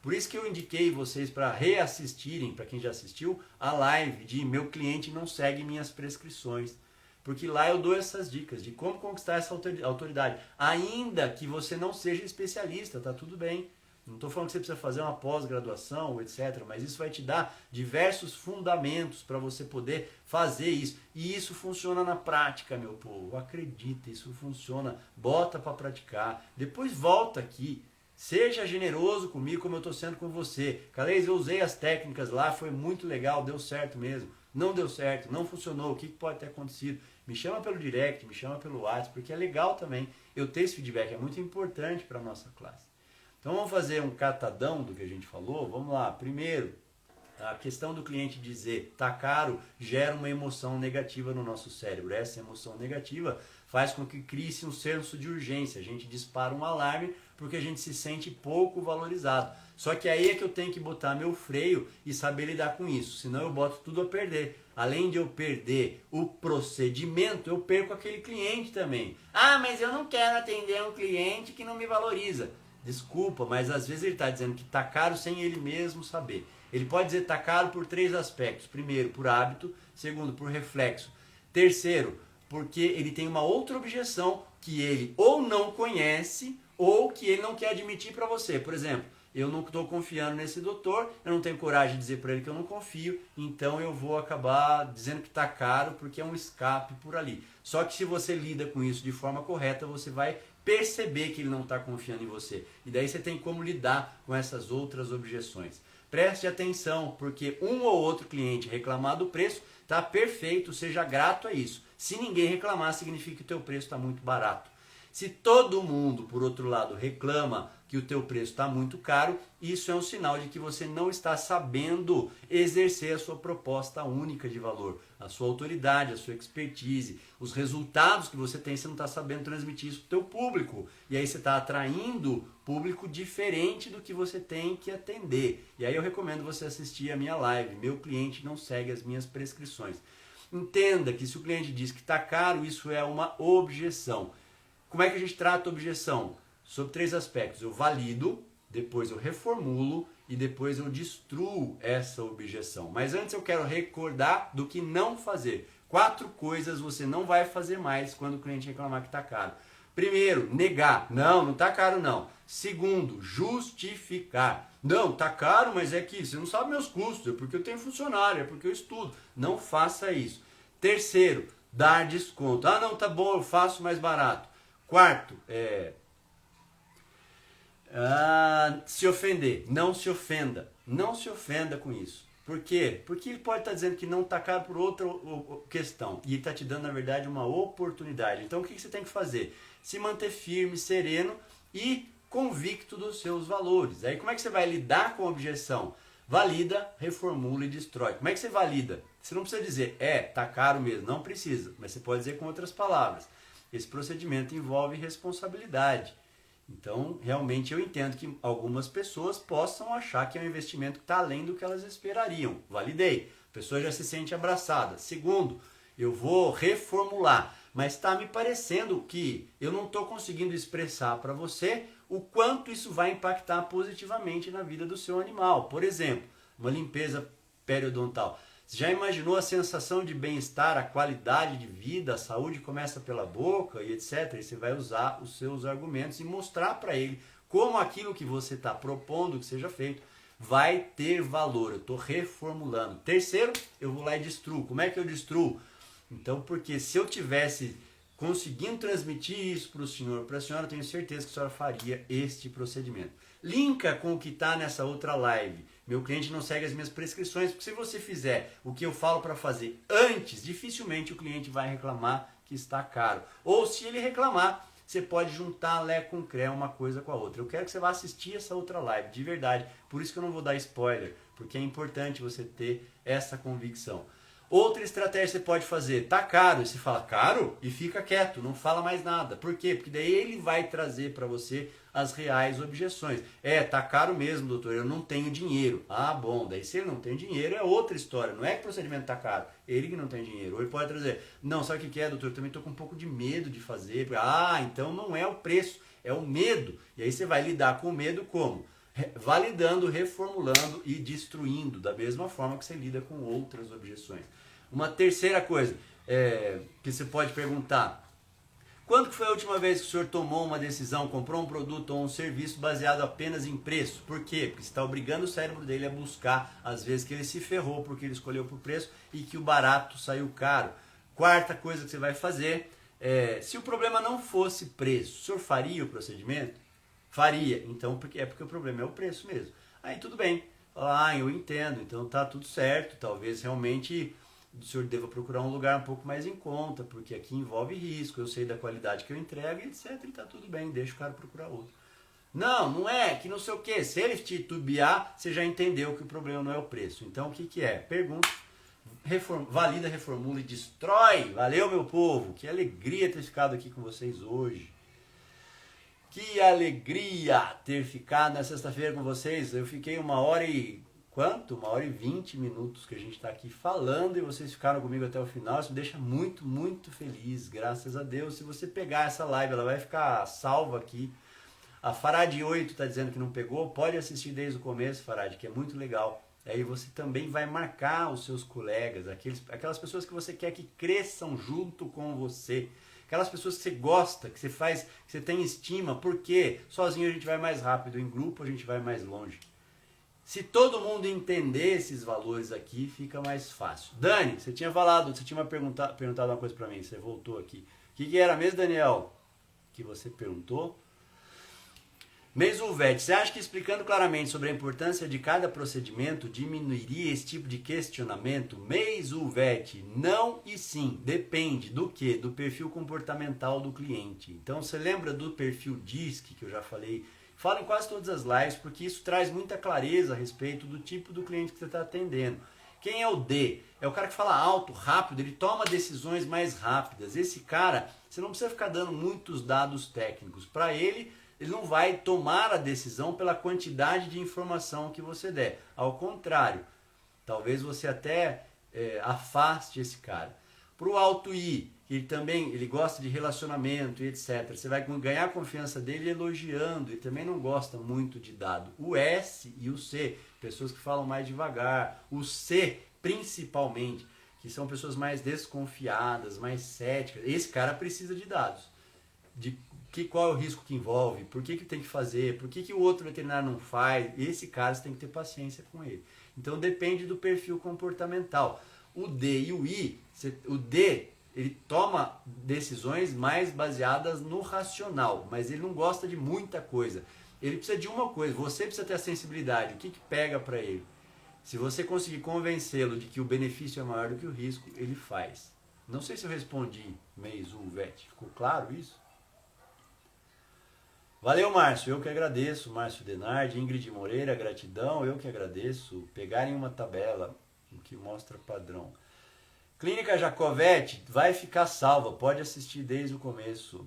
Por isso que eu indiquei vocês para reassistirem, para quem já assistiu, a live de Meu Cliente Não Segue Minhas Prescrições. Porque lá eu dou essas dicas de como conquistar essa autoridade. Ainda que você não seja especialista, tá tudo bem. Não estou falando que você precisa fazer uma pós-graduação, etc. Mas isso vai te dar diversos fundamentos para você poder fazer isso. E isso funciona na prática, meu povo. Acredita, isso funciona. Bota para praticar. Depois volta aqui. Seja generoso comigo como eu estou sendo com você. Calês, eu usei as técnicas lá, foi muito legal, deu certo mesmo. Não deu certo, não funcionou, o que pode ter acontecido? Me chama pelo direct, me chama pelo WhatsApp, porque é legal também eu ter esse feedback, é muito importante para a nossa classe. Então vamos fazer um catadão do que a gente falou. Vamos lá. Primeiro, a questão do cliente dizer tá caro gera uma emoção negativa no nosso cérebro. Essa emoção negativa faz com que crie-se um senso de urgência. A gente dispara um alarme porque a gente se sente pouco valorizado. Só que aí é que eu tenho que botar meu freio e saber lidar com isso. Senão eu boto tudo a perder. Além de eu perder o procedimento, eu perco aquele cliente também. Ah, mas eu não quero atender um cliente que não me valoriza. Desculpa, mas às vezes ele está dizendo que está caro sem ele mesmo saber. Ele pode dizer que está caro por 3 aspectos. Primeiro, por hábito. Segundo, por reflexo. Terceiro, porque ele tem uma outra objeção que ele ou não conhece ou que ele não quer admitir para você. Por exemplo, eu não estou confiando nesse doutor, eu não tenho coragem de dizer para ele que eu não confio, então eu vou acabar dizendo que está caro porque é um escape por ali. Só que se você lida com isso de forma correta, você vai perceber que ele não está confiando em você. E daí você tem como lidar com essas outras objeções. Preste atenção, porque um ou outro cliente reclamar do preço está perfeito, seja grato a isso. Se ninguém reclamar, significa que o teu preço está muito barato. Se todo mundo, por outro lado, reclama que o teu preço está muito caro, isso é um sinal de que você não está sabendo exercer a sua proposta única de valor, a sua autoridade, a sua expertise, os resultados que você tem, você não está sabendo transmitir isso para o teu público. E aí você está atraindo público diferente do que você tem que atender. E aí eu recomendo você assistir a minha live, Meu Cliente Não Segue as Minhas Prescrições. Entenda que se o cliente diz que está caro, isso é uma objeção. Como é que a gente trata a objeção? Sobre 3 aspectos. Eu valido, depois eu reformulo e depois eu destruo essa objeção. Mas antes eu quero recordar do que não fazer. 4 coisas você não vai fazer mais quando o cliente reclamar que está caro. Primeiro, negar. Não está caro não. Segundo, justificar. Não, está caro, mas é que você não sabe meus custos, é porque eu tenho funcionário, é porque eu estudo. Não faça isso. Terceiro, dar desconto. Ah, não, tá bom, eu faço mais barato. Quarto, se ofender. Não se ofenda. Não se ofenda com isso. Por quê? Porque ele pode estar dizendo que não está caro por outra questão. E ele está te dando, na verdade, uma oportunidade. Então, o que você tem que fazer? Se manter firme, sereno e convicto dos seus valores. Aí, como é que você vai lidar com a objeção? Valida, reformula e destrói. Como é que você valida? Você não precisa dizer, tá caro mesmo. Não precisa. Mas você pode dizer com outras palavras. Esse procedimento envolve responsabilidade. Então, realmente eu entendo que algumas pessoas possam achar que é um investimento que está além do que elas esperariam. Validei. A pessoa já se sente abraçada. Segundo, eu vou reformular. Mas está me parecendo que eu não estou conseguindo expressar para você o quanto isso vai impactar positivamente na vida do seu animal. Por exemplo, uma limpeza periodontal. Você já imaginou a sensação de bem-estar, a qualidade de vida, a saúde começa pela boca e etc. E você vai usar os seus argumentos e mostrar para ele como aquilo que você está propondo que seja feito vai ter valor. Eu estou reformulando. Terceiro, eu vou lá e destruo. Como é que eu destruo? Então, porque se eu tivesse conseguindo transmitir isso para o senhor, para a senhora, eu tenho certeza que a senhora faria este procedimento. Linka com o que está nessa outra live. Meu cliente não segue as minhas prescrições, porque se você fizer o que eu falo para fazer antes, dificilmente o cliente vai reclamar que está caro. Ou se ele reclamar, você pode juntar Lé com Cré, uma coisa com a outra. Eu quero que você vá assistir essa outra live, de verdade. Por isso que eu não vou dar spoiler, porque é importante você ter essa convicção. Outra estratégia que você pode fazer, tá caro, e você fala caro e fica quieto, não fala mais nada. Por quê? Porque daí ele vai trazer para você as reais objeções. Tá caro mesmo, doutor, eu não tenho dinheiro. Ah, bom, daí se ele não tem dinheiro é outra história, não é que o procedimento tá caro, ele que não tem dinheiro. Ou ele pode trazer, não, sabe o que é, doutor, eu também tô com um pouco de medo de fazer. Ah, então não é o preço, é o medo. E aí você vai lidar com o medo como? Validando, reformulando e destruindo, da mesma forma que você lida com outras objeções. Uma terceira coisa que você pode perguntar, quando que foi a última vez que o senhor tomou uma decisão, comprou um produto ou um serviço baseado apenas em preço? Por quê? Porque você está obrigando o cérebro dele a buscar, às vezes, que ele se ferrou porque ele escolheu por preço e que o barato saiu caro. Quarta coisa que você vai fazer, se o problema não fosse preço, o senhor faria o procedimento? Faria, então porque o problema é o preço mesmo. Aí tudo bem, eu entendo, então tá tudo certo, talvez realmente o senhor deva procurar um lugar um pouco mais em conta, porque aqui envolve risco, eu sei da qualidade que eu entrego, etc, e tá tudo bem, deixa o cara procurar outro. Não é, que não sei o que, se ele titubear, você já entendeu que o problema não é o preço. Então o que é? Pergunta, valida, reformula e destrói. Valeu, meu povo, que alegria ter ficado aqui com vocês hoje. Que alegria ter ficado na sexta-feira com vocês. Eu fiquei 1h20 minutos que a gente está aqui falando e vocês ficaram comigo até o final. Isso me deixa muito, muito feliz, graças a Deus. Se você pegar essa live, ela vai ficar salva aqui. A Farad 8 está dizendo que não pegou. Pode assistir desde o começo, Farad, que é muito legal. Aí você também vai marcar os seus colegas, aquelas pessoas que você quer que cresçam junto com você. aquelas pessoas que você gosta, que você faz, que você tem estima, porque sozinho a gente vai mais rápido, em grupo a gente vai mais longe. Se todo mundo entender esses valores aqui, fica mais fácil. Dani, você tinha falado, você tinha perguntado uma coisa para mim, você voltou aqui. O que era mesmo, Daniel, que você perguntou? Meizulvet, você acha que explicando claramente sobre a importância de cada procedimento diminuiria esse tipo de questionamento? Meizulvet, não e sim. Depende do que? Do perfil comportamental do cliente. Então, você lembra do perfil DISC, que eu já falei? Falo em quase todas as lives, porque isso traz muita clareza a respeito do tipo do cliente que você está atendendo. Quem é o D? É o cara que fala alto, rápido, ele toma decisões mais rápidas. Esse cara, você não precisa ficar dando muitos dados técnicos. Para ele não vai tomar a decisão pela quantidade de informação que você der. Ao contrário, talvez você até afaste esse cara. Para o alto I, que ele gosta de relacionamento e etc. Você vai ganhar a confiança dele elogiando e também não gosta muito de dado. O S e o C, pessoas que falam mais devagar. O C, principalmente, que são pessoas mais desconfiadas, mais céticas. Esse cara precisa de dados. Qual é o risco que envolve, por que tem que fazer, por que o outro veterinário não faz. Esse cara você tem que ter paciência com ele. Então depende do perfil comportamental. O D e o I, o D, ele toma decisões mais baseadas no racional, mas ele não gosta de muita coisa. Ele precisa de uma coisa, você precisa ter a sensibilidade, o que pega para ele. Se você conseguir convencê-lo de que o benefício é maior do que o risco, ele faz. Não sei se eu respondi, Meizulvet, ficou claro isso? Valeu, Márcio, eu que agradeço. Márcio Denardi, Ingrid Moreira, gratidão, eu que agradeço. Pegarem uma tabela que mostra padrão. Clínica Jacovete vai ficar salva, pode assistir desde o começo.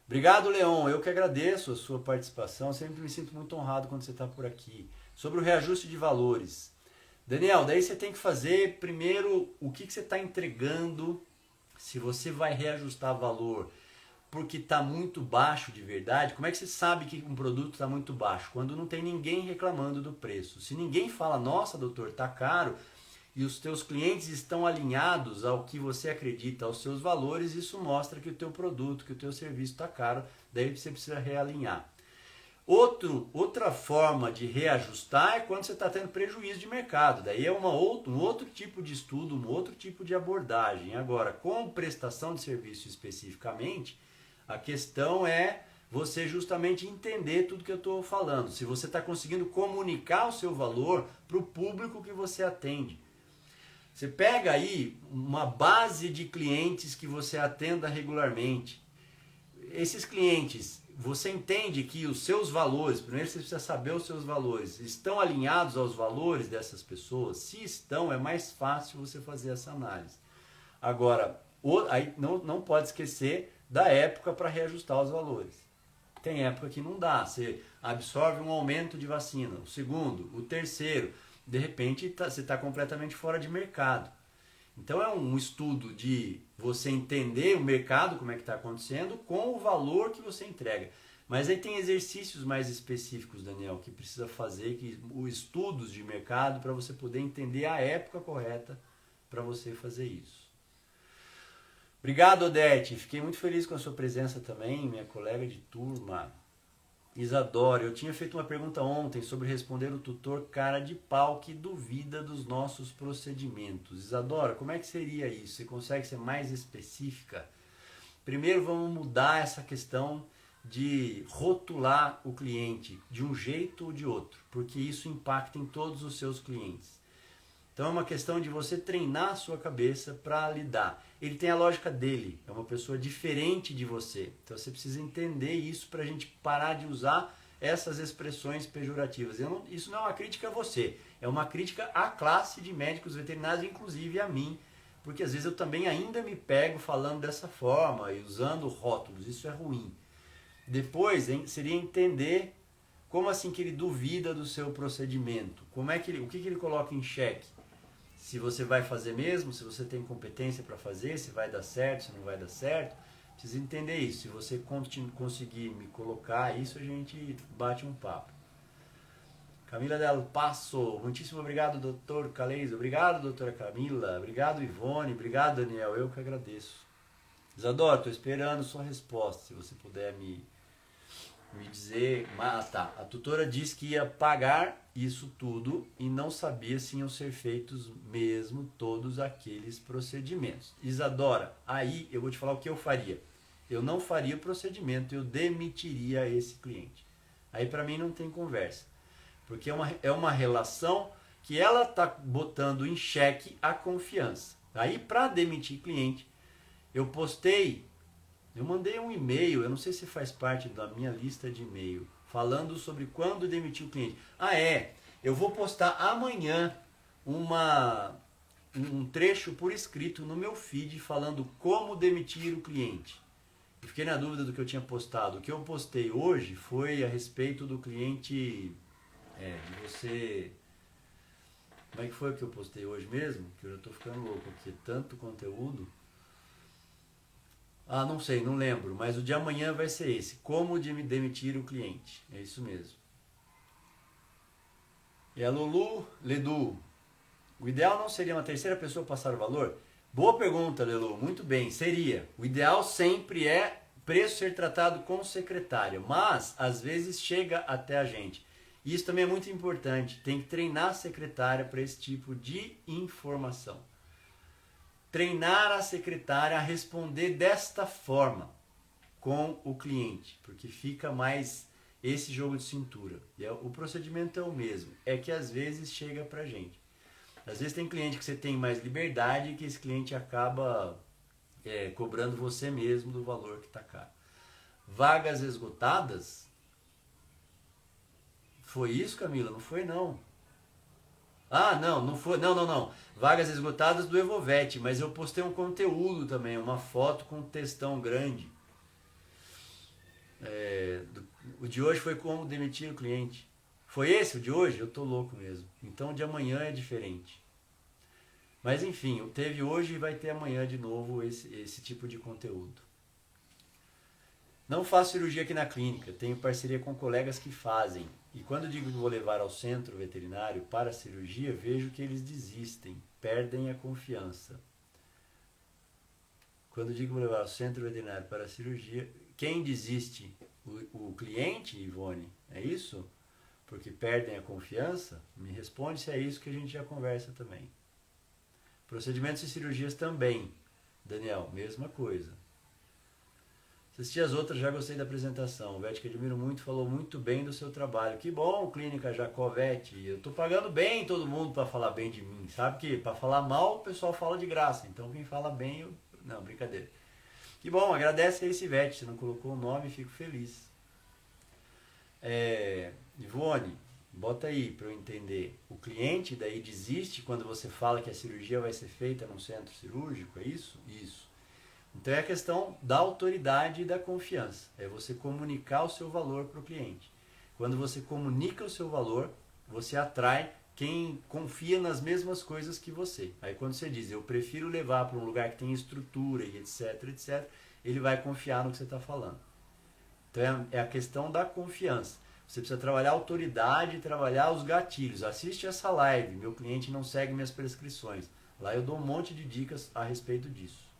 Obrigado, Leon, eu que agradeço a sua participação, sempre me sinto muito honrado quando você está por aqui. Sobre o reajuste de valores. Daniel, daí você tem que fazer primeiro o que você está entregando, se você vai reajustar valor porque está muito baixo de verdade. Como é que você sabe que um produto está muito baixo? Quando não tem ninguém reclamando do preço. Se ninguém fala, nossa doutor, está caro, e os teus clientes estão alinhados ao que você acredita, aos seus valores, isso mostra que o teu produto, que o teu serviço está caro, daí você precisa realinhar. Outra forma de reajustar é quando você está tendo prejuízo de mercado. Daí é um outro tipo de estudo, um outro tipo de abordagem. Agora, com prestação de serviço especificamente, a questão é você justamente entender tudo que eu estou falando. Se você está conseguindo comunicar o seu valor para o público que você atende. Você pega aí uma base de clientes que você atenda regularmente. Esses clientes, você entende que os seus valores, primeiro você precisa saber os seus valores, estão alinhados aos valores dessas pessoas? Se estão, é mais fácil você fazer essa análise. Agora, aí não pode esquecer da época para reajustar os valores. Tem época que não dá, você absorve um aumento de vacina, o segundo, o terceiro, de repente você está completamente fora de mercado. Então é um estudo de você entender o mercado, como é que está acontecendo, com o valor que você entrega. Mas aí tem exercícios mais específicos, Daniel, que precisa fazer, os estudos de mercado, para você poder entender a época correta para você fazer isso. Obrigado, Odete. Fiquei muito feliz com a sua presença também, minha colega de turma. Isadora, eu tinha feito uma pergunta ontem sobre responder o tutor cara de pau que duvida dos nossos procedimentos. Isadora, como é que seria isso? Você consegue ser mais específica? Primeiro vamos mudar essa questão de rotular o cliente de um jeito ou de outro, porque isso impacta em todos os seus clientes. Então é uma questão de você treinar a sua cabeça para lidar. Ele tem a lógica dele, é uma pessoa diferente de você. Então você precisa entender isso para a gente parar de usar essas expressões pejorativas. Isso não é uma crítica a você, é uma crítica à classe de médicos veterinários, inclusive a mim, porque às vezes eu também ainda me pego falando dessa forma e usando rótulos, isso é ruim. Depois seria entender como assim que ele duvida do seu procedimento, o que ele coloca em xeque. Se você vai fazer mesmo, se você tem competência para fazer, se vai dar certo, se não vai dar certo. Precisa entender isso. Se você conseguir me colocar isso, a gente bate um papo. Camila Del Passo, muitíssimo obrigado, doutor Caleis. Obrigado, doutora Camila. Obrigado, Ivone. Obrigado, Daniel. Eu que agradeço. Isadora, estou esperando sua resposta. Se você puder me dizer. Ah, tá. A tutora disse que ia pagar isso tudo e não sabia se iam ser feitos mesmo todos aqueles procedimentos. Isadora, aí eu vou te falar o que eu faria. Eu não faria o procedimento, eu demitiria esse cliente. Aí para mim não tem conversa. Porque é uma relação que ela está botando em xeque a confiança. Aí para demitir cliente, eu mandei um e-mail, eu não sei se faz parte da minha lista de e-mail, falando sobre quando demitir o cliente. Eu vou postar amanhã um trecho por escrito no meu feed falando como demitir o cliente. Eu fiquei na dúvida do que eu tinha postado. O que eu postei hoje foi a respeito do cliente, de você... Como é que foi o que eu postei hoje mesmo? Que eu já estou ficando louco aqui, tanto conteúdo... Ah, não sei, não lembro, mas o de amanhã vai ser esse. Como demitir o cliente. É isso mesmo. E a Ledu, o ideal não seria uma terceira pessoa passar o valor? Boa pergunta, Lelu, muito bem, seria. O ideal sempre é preço ser tratado com secretária, mas às vezes chega até a gente. E isso também é muito importante, tem que treinar a secretária para esse tipo de informação. Treinar a secretária a responder desta forma com o cliente, porque fica mais esse jogo de cintura. E o procedimento é o mesmo, é que às vezes chega pra gente. Às vezes tem cliente que você tem mais liberdade e que esse cliente acaba cobrando você mesmo do valor que está caro. Vagas esgotadas? Foi isso, Camila? Não foi não. Ah, não foi. Não. Vagas esgotadas do Evovete, mas eu postei um conteúdo também, uma foto com um textão grande. O de hoje foi como demitir o cliente. Foi esse o de hoje? Eu tô louco mesmo. Então o de amanhã é diferente. Mas enfim, teve hoje e vai ter amanhã de novo esse tipo de conteúdo. Não faço cirurgia aqui na clínica, tenho parceria com colegas que fazem. E quando digo que vou levar ao centro veterinário para a cirurgia, vejo que eles desistem, perdem a confiança. Quando digo que vou levar ao centro veterinário para a cirurgia, quem desiste? O cliente, Ivone? É isso? Porque perdem a confiança? Me responde se é isso que a gente já conversa também. Procedimentos e cirurgias também. Daniel, mesma coisa. Assisti as outras, já gostei da apresentação. O Vete, que admiro muito, falou muito bem do seu trabalho. Que bom, Clínica Jacovete. Eu tô pagando bem todo mundo para falar bem de mim. Sabe que para falar mal o pessoal fala de graça. Então quem fala bem, eu... Não, brincadeira. Que bom, agradece aí esse Vete. Você não colocou o nome, fico feliz. Ivone, bota aí para eu entender. O cliente daí desiste quando você fala que a cirurgia vai ser feita num centro cirúrgico, é isso? Isso. Então é a questão da autoridade e da confiança. É você comunicar o seu valor para o cliente. Quando você comunica o seu valor, você atrai quem confia nas mesmas coisas que você. Aí quando você diz, eu prefiro levar para um lugar que tem estrutura e etc, ele vai confiar no que você está falando. Então é a questão da confiança. Você precisa trabalhar a autoridade e trabalhar os gatilhos. Assiste essa live, meu cliente não segue minhas prescrições. Lá eu dou um monte de dicas a respeito disso.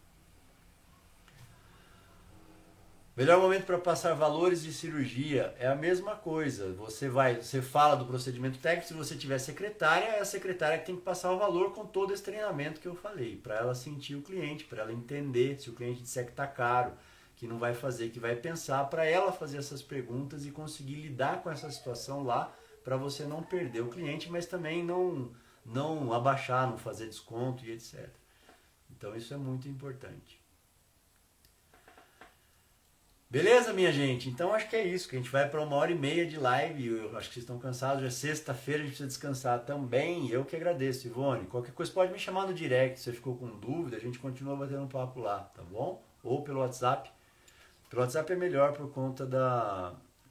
Melhor momento para passar valores de cirurgia é a mesma coisa. Você fala do procedimento técnico, se você tiver secretária, é a secretária que tem que passar o valor com todo esse treinamento que eu falei, para ela sentir o cliente, para ela entender se o cliente disser que está caro, que não vai fazer, que vai pensar, para ela fazer essas perguntas e conseguir lidar com essa situação lá, para você não perder o cliente, mas também não abaixar, não fazer desconto e etc. Então isso é muito importante. Beleza, minha gente? Então acho que é isso, que a gente vai para 1h30 de live. Eu acho que vocês estão cansados, já é sexta-feira, a gente precisa descansar também. Eu que agradeço, Ivone. Qualquer coisa pode me chamar no direct, se você ficou com dúvida, a gente continua batendo um papo lá, tá bom? Ou pelo WhatsApp. Pelo WhatsApp é melhor por conta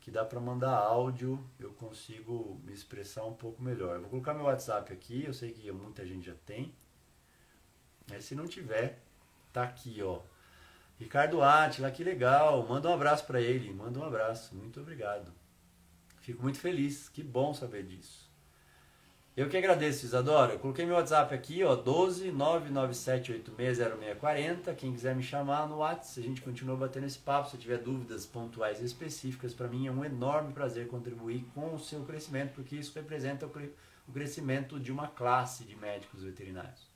que dá para mandar áudio, eu consigo me expressar um pouco melhor. Eu vou colocar meu WhatsApp aqui, eu sei que muita gente já tem. Mas se não tiver, tá aqui, ó. Ricardo Átila, que legal, manda um abraço para ele, manda um abraço, muito obrigado. Fico muito feliz, que bom saber disso. Eu que agradeço, Isadora. Eu coloquei meu WhatsApp aqui, ó, 12 997860640. Quem quiser me chamar no WhatsApp, a gente continua batendo esse papo. Se tiver dúvidas pontuais e específicas, para mim é um enorme prazer contribuir com o seu crescimento, porque isso representa o crescimento de uma classe de médicos veterinários.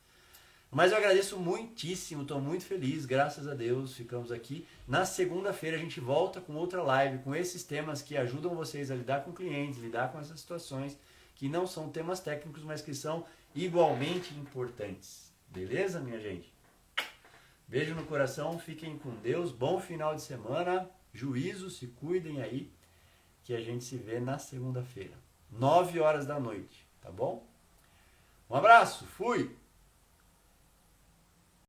Mas eu agradeço muitíssimo, estou muito feliz, graças a Deus, ficamos aqui. Na segunda-feira a gente volta com outra live, com esses temas que ajudam vocês a lidar com clientes, lidar com essas situações, que não são temas técnicos, mas que são igualmente importantes. Beleza, minha gente? Beijo no coração, fiquem com Deus, bom final de semana, juízo, se cuidem aí, que a gente se vê na segunda-feira, 9 horas da noite, tá bom? Um abraço, fui!